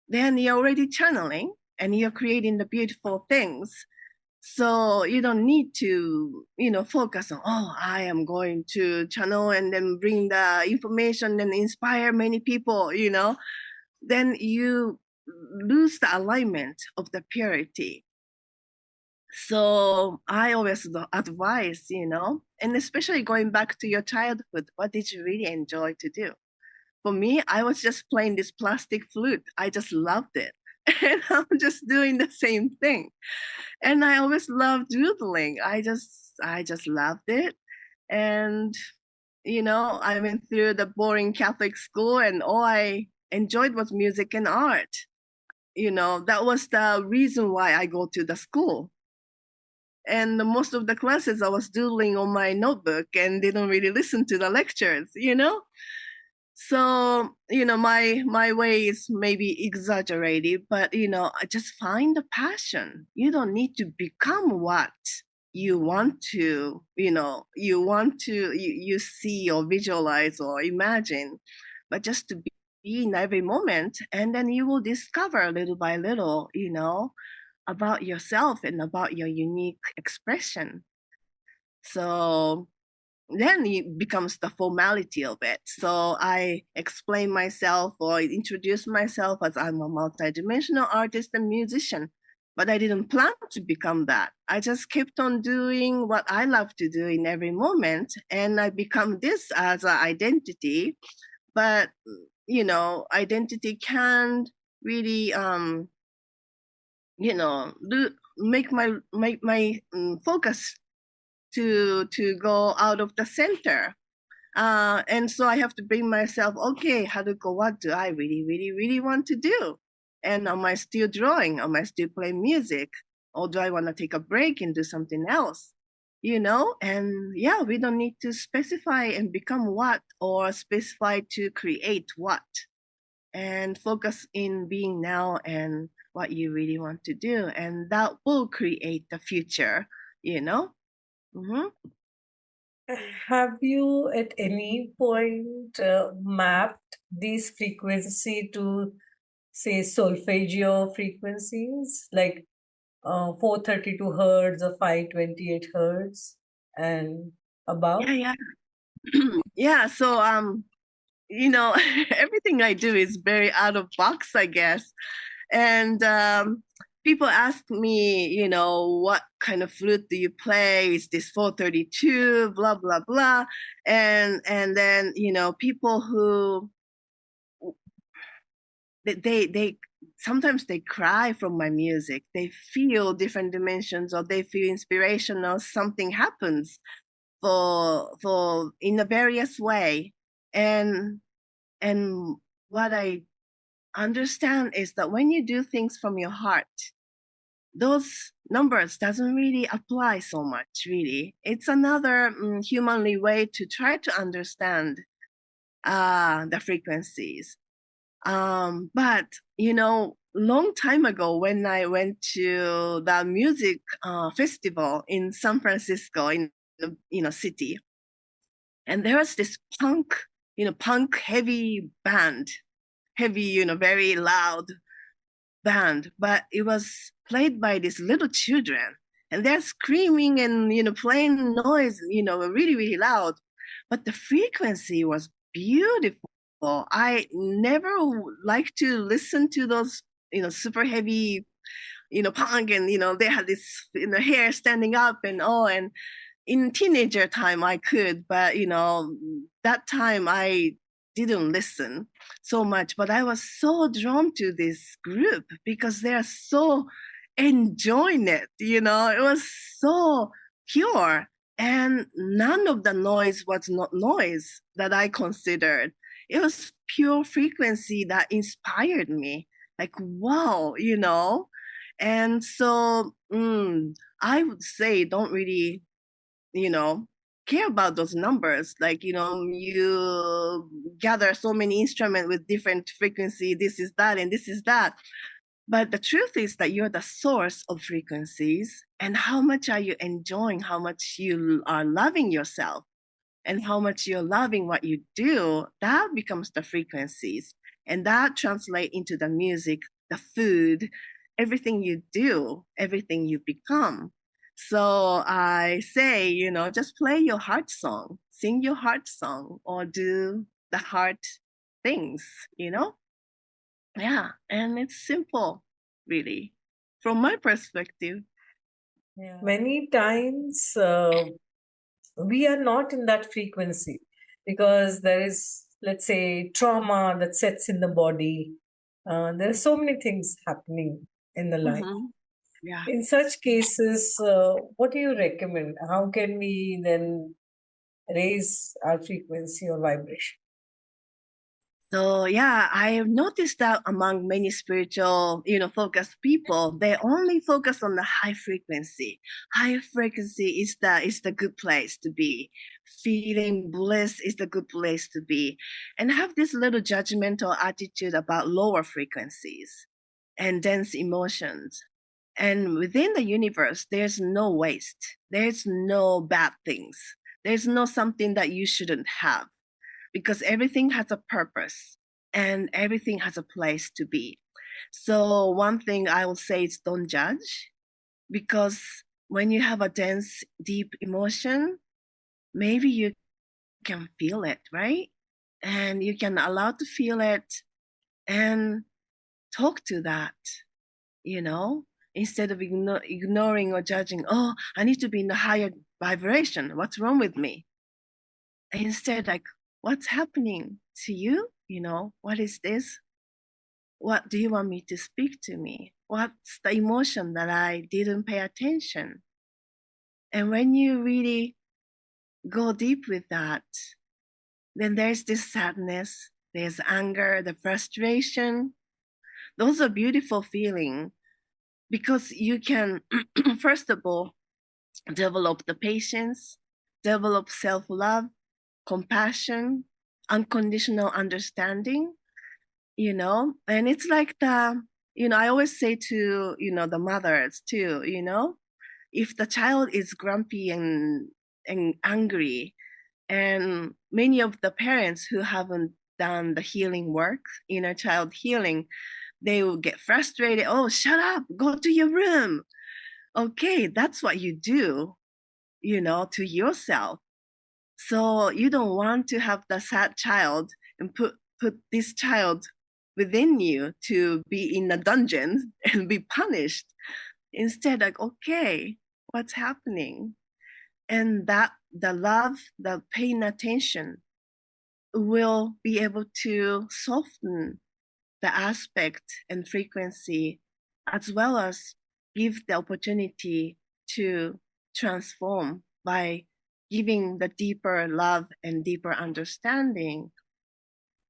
Speaker 1: then you're already channeling and you're creating the beautiful things. So you don't need to, focus on, oh, I am going to channel and then bring the information and inspire many people, then you lose the alignment of the purity. So I always advise, and especially going back to your childhood, what did you really enjoy to do? For me, I was just playing this plastic flute. I just loved it. And I'm just doing the same thing. And I always loved doodling. I just loved it. And I went through the boring Catholic school, and all I enjoyed was music and art. That was the reason why I go to the school. And most of the classes I was doodling on my notebook and didn't really listen to the lectures. So, my way is maybe exaggerated, but I just find the passion. You don't need to become what you want to, you see or visualize or imagine, but just to be in every moment. And then you will discover little by little, about yourself and about your unique expression. So then it becomes the formality of it. So I explain myself or introduce myself as I'm a multidimensional artist and musician. But I didn't plan to become that. I just kept on doing what I love to do in every moment. And I become this as an identity. But, identity can't really, make my focus to go out of the center. And so I have to bring myself, okay, Haruko, what do I really, really, really want to do? And am I still drawing? Am I still playing music? Or do I want to take a break and do something else? And yeah, we don't need to specify and become what or specify to create what, and focus in being now and what you really want to do. And that will create the future, you know? Mm-hmm.
Speaker 2: Have you at any point mapped these frequency to, say, solfeggio frequencies like 432 hertz or 528 hertz and above?
Speaker 1: Yeah, yeah. Yeah, so everything I do is very out of box, I guess. And people ask me, what kind of flute do you play? Is this 432? Blah blah blah. And then people who they sometimes they cry from my music. They feel different dimensions, or they feel inspirational. Something happens for in a various way. And what I understand is that when you do things from your heart, those numbers doesn't really apply so much. Really, it's another humanly way to try to understand the frequencies. But long time ago, when I went to the music festival in San Francisco, in the city, and there was this punk heavy band, heavy, very loud band, but it was played by these little children, and they're screaming and playing noise, really, really loud, but the frequency was beautiful. I never like to listen to those super heavy punk, and they had this hair standing up and all. And in teenager time I could, but that time I didn't listen so much. But I was so drawn to this group because they're so enjoying it. It was so pure, and none of the noise was not noise that I considered. It was pure frequency that inspired me, like wow. And so I would say don't really care about those numbers. Like, you gather so many instruments with different frequency, this is that and this is that. But the truth is that you're the source of frequencies, and how much are you enjoying, how much you are loving yourself, and how much you're loving what you do, that becomes the frequencies. And that translates into the music, the food, everything you do, everything you become. So I say, just play your heart song, sing your heart song, or do the heart things, Yeah, and it's simple, really, from my perspective.
Speaker 2: Yeah. Many times we are not in that frequency because there is, let's say, trauma that sets in the body. There are so many things happening in the life.
Speaker 1: Mm-hmm. Yeah.
Speaker 2: In such cases, what do you recommend? How can we then raise our frequency or vibration?
Speaker 1: So yeah, I have noticed that among many spiritual, focused people, they only focus on the high frequency. High frequency is the good place to be. Feeling bliss is the good place to be. And have this little judgmental attitude about lower frequencies and dense emotions. And within the universe, there's no waste. There's no bad things. There's no something that you shouldn't have, because everything has a purpose and everything has a place to be. So one thing I would say is don't judge, because when you have a dense, deep emotion, maybe you can feel it, right? And you can allow to feel it and talk to that, you know, instead of ignoring or judging. Oh, I need to be in a higher vibration. What's wrong with me? Instead, like, what's happening to you? What is this? What do you want me to speak to me? What's the emotion that I didn't pay attention? And when you really go deep with that, then there's this sadness, there's anger, the frustration. Those are beautiful feelings, because you can, first of all, develop the patience, develop self love, compassion, unconditional understanding, and it's like I always say to, the mothers too, if the child is grumpy and angry, and many of the parents who haven't done the healing work, inner child healing, they will get frustrated. Oh, shut up, go to your room. Okay, that's what you do, to yourself. So you don't want to have the sad child and put this child within you to be in a dungeon and be punished. Instead, like, okay, what's happening? And that the love, the paying attention will be able to soften the aspect and frequency, as well as give the opportunity to transform by giving the deeper love and deeper understanding.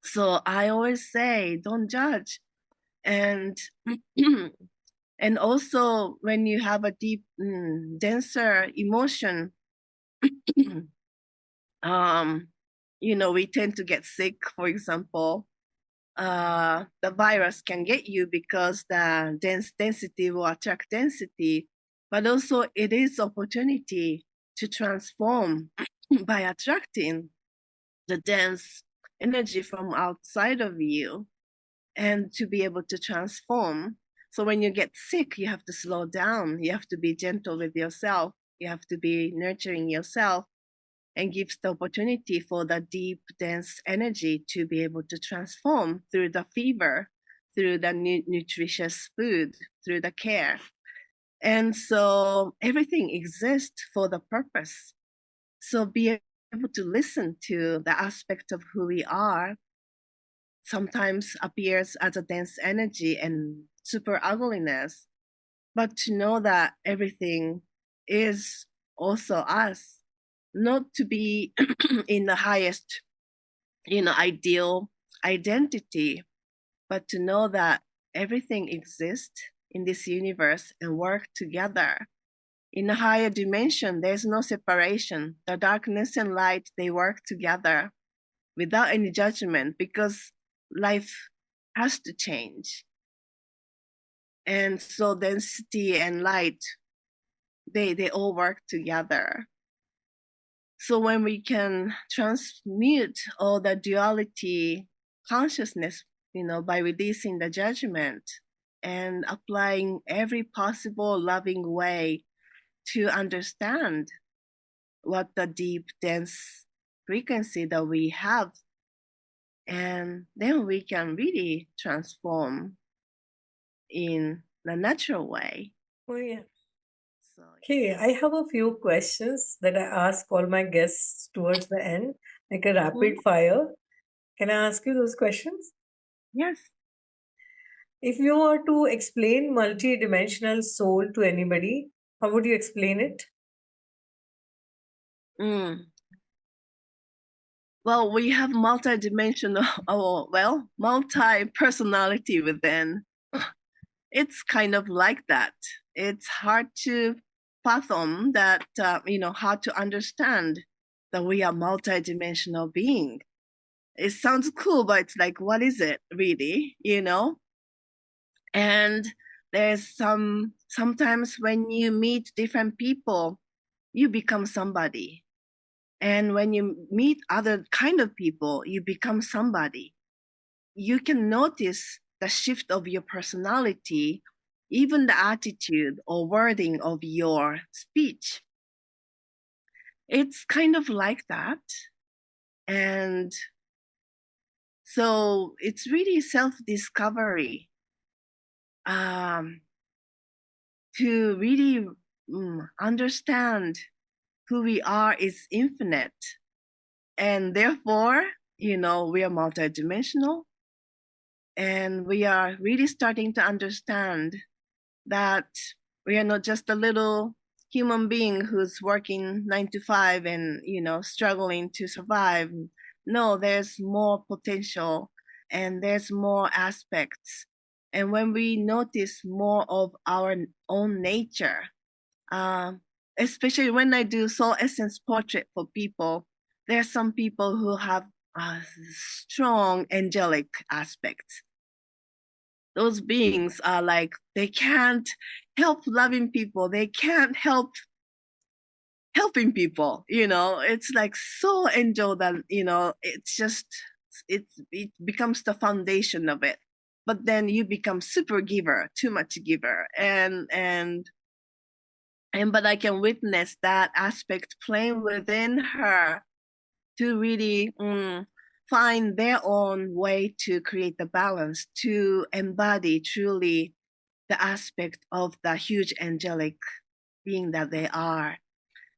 Speaker 1: So I always say, don't judge. And and also when you have a deep, denser emotion, um, we tend to get sick, for example. The virus can get you because the density will attract density, but also it is opportunity to transform by attracting the dense energy from outside of you, and to be able to transform. So when you get sick, you have to slow down. You have to be gentle with yourself. You have to be nurturing yourself, and gives the opportunity for the deep, dense energy to be able to transform through the fever, through the nutritious food, through the care. And so everything exists for the purpose. So be able to listen to the aspect of who we are, sometimes appears as a dense energy and super ugliness, but to know that everything is also us, not to be in the highest, ideal identity, but to know that everything exists in this universe and work together. In a higher dimension, there's no separation. The darkness and light, they work together without any judgment, because life has to change. And so density and light, they all work together. So when we can transmute all the duality consciousness, by releasing the judgment and applying every possible loving way to understand what the deep, dense frequency that we have, and then we can really transform in a natural way.
Speaker 2: Oh, yeah.
Speaker 1: So,
Speaker 2: Okay, I have a few questions that I ask all my guests towards the end, like a
Speaker 1: mhm.
Speaker 2: rapid fire. Can I ask you those questions?
Speaker 1: Yes.
Speaker 2: If you were to explain multi-dimensional soul to anybody, how would you explain it?
Speaker 1: Mm. Well, we have multidimensional, oh, well, multi-personality within. It's kind of like that. It's hard to fathom that, hard to understand that we are multidimensional being. It sounds cool, but it's like, what is it really, And there's sometimes when you meet different people, you become somebody. And when you meet other kind of people, you become somebody. You can notice the shift of your personality, even the attitude or wording of your speech. It's kind of like that. And so it's really self-discovery. To really understand who we are is infinite. And therefore, we are multidimensional. And we are really starting to understand that we are not just a little human being who's working 9 to 5 and, struggling to survive. No, there's more potential and there's more aspects. And when we notice more of our own nature, especially when I do soul essence portrait for people, there are some people who have strong angelic aspects. Those beings are like, they can't help loving people. They can't help helping people. It's like so angel that, it's just, it becomes the foundation of it. But then you become super giver, too much giver. But I can witness that aspect playing within her to really find their own way to create the balance, to embody truly the aspect of the huge angelic being that they are.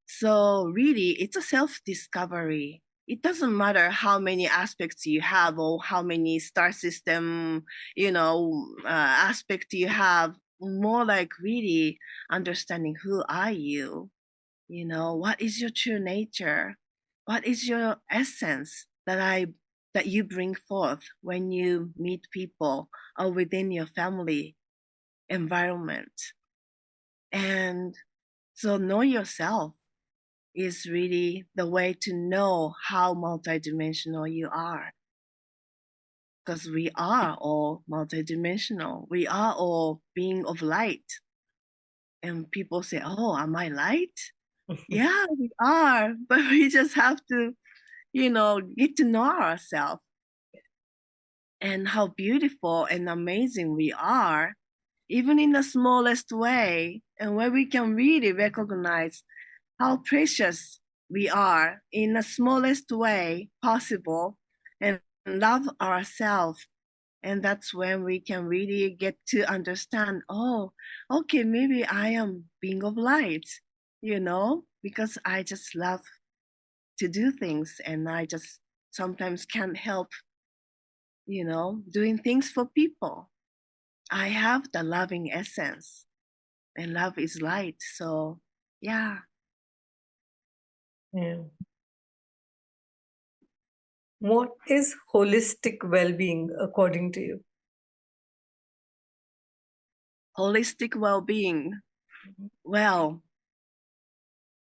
Speaker 1: So really, it's a self-discovery. It doesn't matter how many aspects you have or how many star system, aspect you have. More like really understanding who are you. What is your true nature? What is your essence that you bring forth when you meet people or within your family environment? And so know yourself is really the way to know how multidimensional you are. Because we are all multidimensional. We are all being of light. And people say, oh, am I light? Yeah, we are. But we just have to, get to know ourselves and how beautiful and amazing we are, even in the smallest way, and where we can really recognize how precious we are in the smallest way possible and love ourselves. And that's when we can really get to understand, oh, okay, maybe I am being of light, because I just love to do things and I just sometimes can't help, doing things for people. I have the loving essence and love is light. So, yeah.
Speaker 2: Yeah. What is holistic well-being according to you?
Speaker 1: Holistic well being. Well,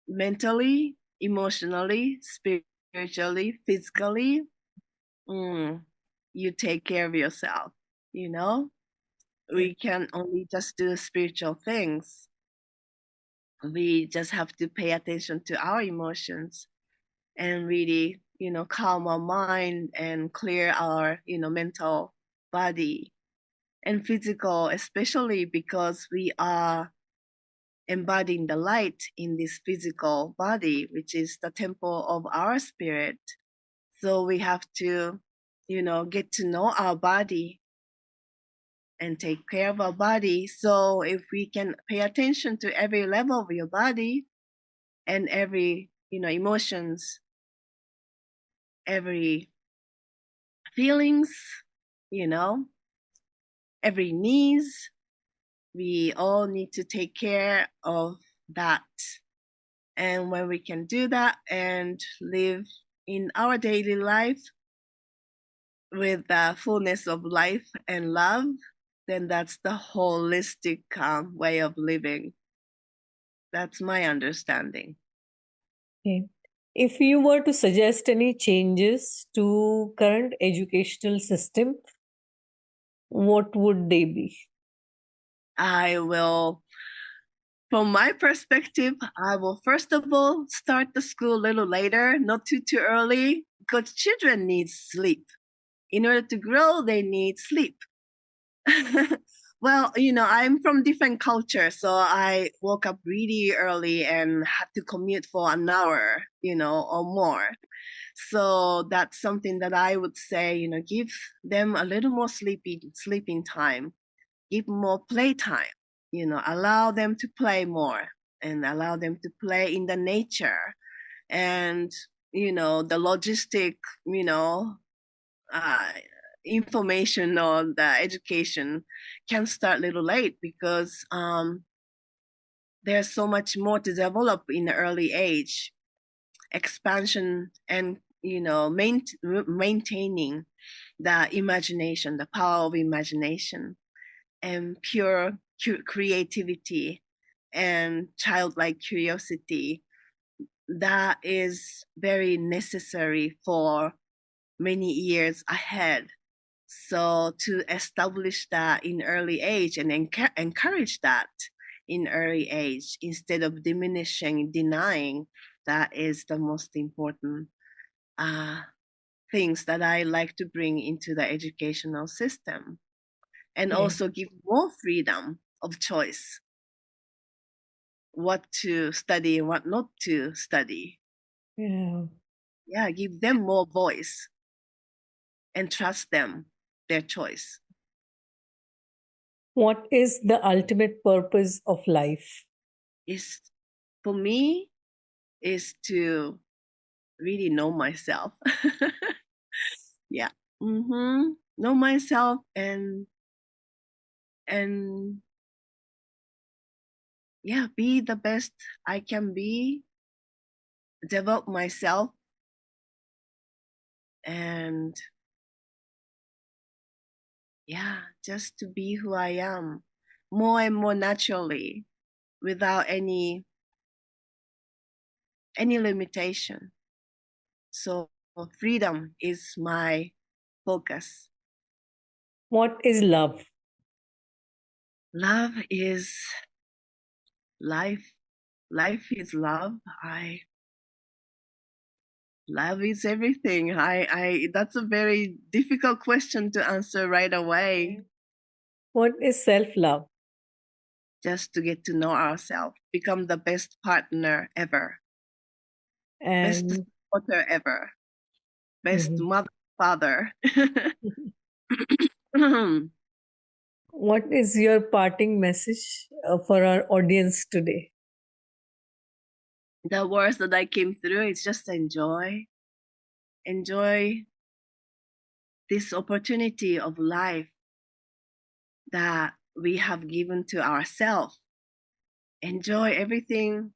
Speaker 1: mentally, emotionally, spiritually, physically, you take care of yourself. We can only just do spiritual things. We just have to pay attention to our emotions and really, calm our mind and clear our, mental body and physical, especially because we are embodying the light in this physical body, which is the temple of our spirit. So we have to, get to know our body and take care of our body. So if we can pay attention to every level of your body and every, emotions, every feelings, you know, every needs, we all need to take care of that. And when we can do that and live in our daily life with the fullness of life and love, then that's the holistic way of living. That's my understanding.
Speaker 2: Okay. If you were to suggest any changes to current educational system, what would they be?
Speaker 1: I will, from my perspective, I will first of all start the school a little later, not too early, because children need sleep. In order to grow, they need sleep. Well, I'm from different culture, so I woke up really early and had to commute for an hour, or more. So that's something that I would say, give them a little more sleeping time, give more playtime, allow them to play more and allow them to play in the nature. And, the logistic, uh, information on the education can start a little late because there's so much more to develop in the early age. Expansion and maintaining the imagination, the power of imagination, and pure creativity and childlike curiosity. That is very necessary for many years ahead. So to establish that in early age and encourage that in early age instead of diminishing, denying, that is the most important uh, things that I like to bring into the educational system, and
Speaker 2: Yeah.
Speaker 1: also give more freedom of choice, what to study and what not to study.
Speaker 2: Yeah.
Speaker 1: Yeah, give them more voice and trust them, their choice.
Speaker 2: What is the ultimate purpose of life?
Speaker 1: Is for me is to really know myself. Yeah. Know myself and yeah, be the best I can be, develop myself, and yeah, just to be who I am more and more naturally without any limitation. So freedom is my focus.
Speaker 2: What is love?
Speaker 1: Love is life. Life is love. I Love is everything. I That's a very difficult question to answer right away.
Speaker 2: What is self love?
Speaker 1: Just to get to know ourselves, become the best partner ever, best
Speaker 2: And
Speaker 1: supporter ever, best
Speaker 2: Mhm.
Speaker 1: mother, father.
Speaker 2: What is your parting message for our audience today?
Speaker 1: The words that I came through is just enjoy this opportunity of life that we have given to ourselves. Enjoy everything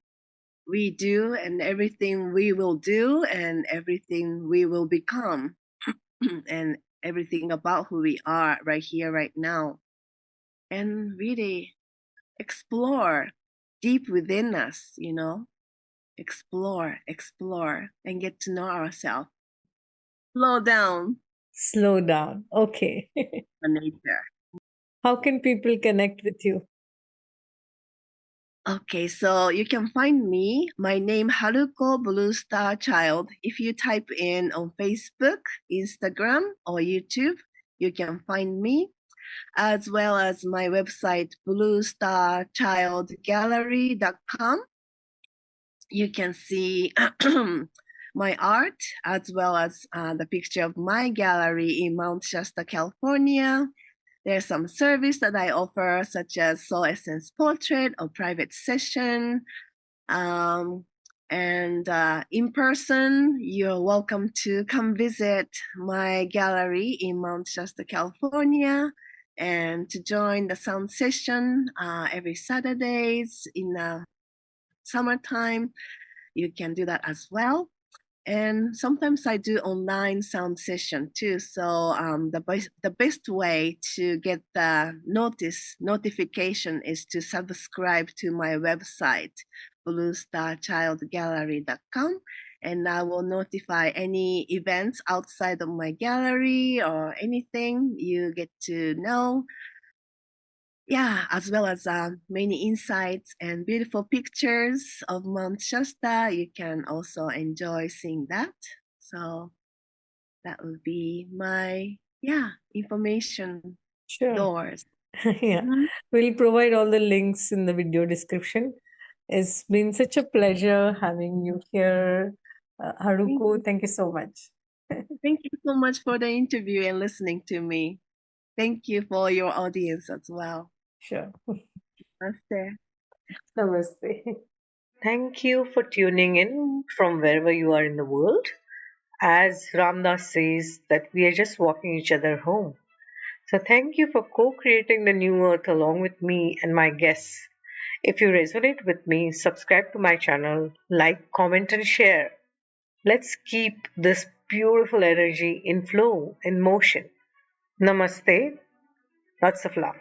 Speaker 1: we do and everything we will do and everything we will become and everything about who we are right here, right now. And really explore deep within us, explore and get to know ourselves. Slow down
Speaker 2: Slow down. Okay.
Speaker 1: the nature.
Speaker 2: How can people connect with you?
Speaker 1: Okay, so you can find me, my name HaRuKo Blue Star Child. If you type in on Facebook, Instagram, or YouTube, you can find me, as well as my website, bluestarchildgallery.com. You can see my art as well as the picture of my gallery in Mount Shasta, California. There's some service that I offer, such as soul essence portrait or private session. Um, and in person, you're welcome to come visit my gallery in Mount Shasta, California, and to join the sound session every Saturdays in the summertime. You can do that as well. And sometimes I do online sound session too. So the best way to get the notification is to subscribe to my website, bluestarchildgallery.com, and I will notify any events outside of my gallery or anything you get to know. Yeah, as well as many insights and beautiful pictures of Mount Shasta. You can also enjoy seeing that. So that would be my, yeah, information
Speaker 2: Sure.
Speaker 1: doors.
Speaker 2: Yeah.
Speaker 1: Mhm.
Speaker 2: We'll provide all the links in the video description. It's been such a pleasure having you here,
Speaker 1: Thank
Speaker 2: Haruko.
Speaker 1: you.
Speaker 2: Thank you so much.
Speaker 1: Thank you so much for the interview and listening to me. Thank you for your audience as well.
Speaker 2: Sure.
Speaker 1: Namaste.
Speaker 2: Namaste. Thank you for tuning in from wherever you are in the world. As Ramdas says, that we are just walking each other home. So thank you for co-creating the new earth along with me and my guests. If you resonate with me, subscribe to my channel, like, comment, and share. Let's keep this beautiful energy in flow, in motion. Namaste. Lots of love.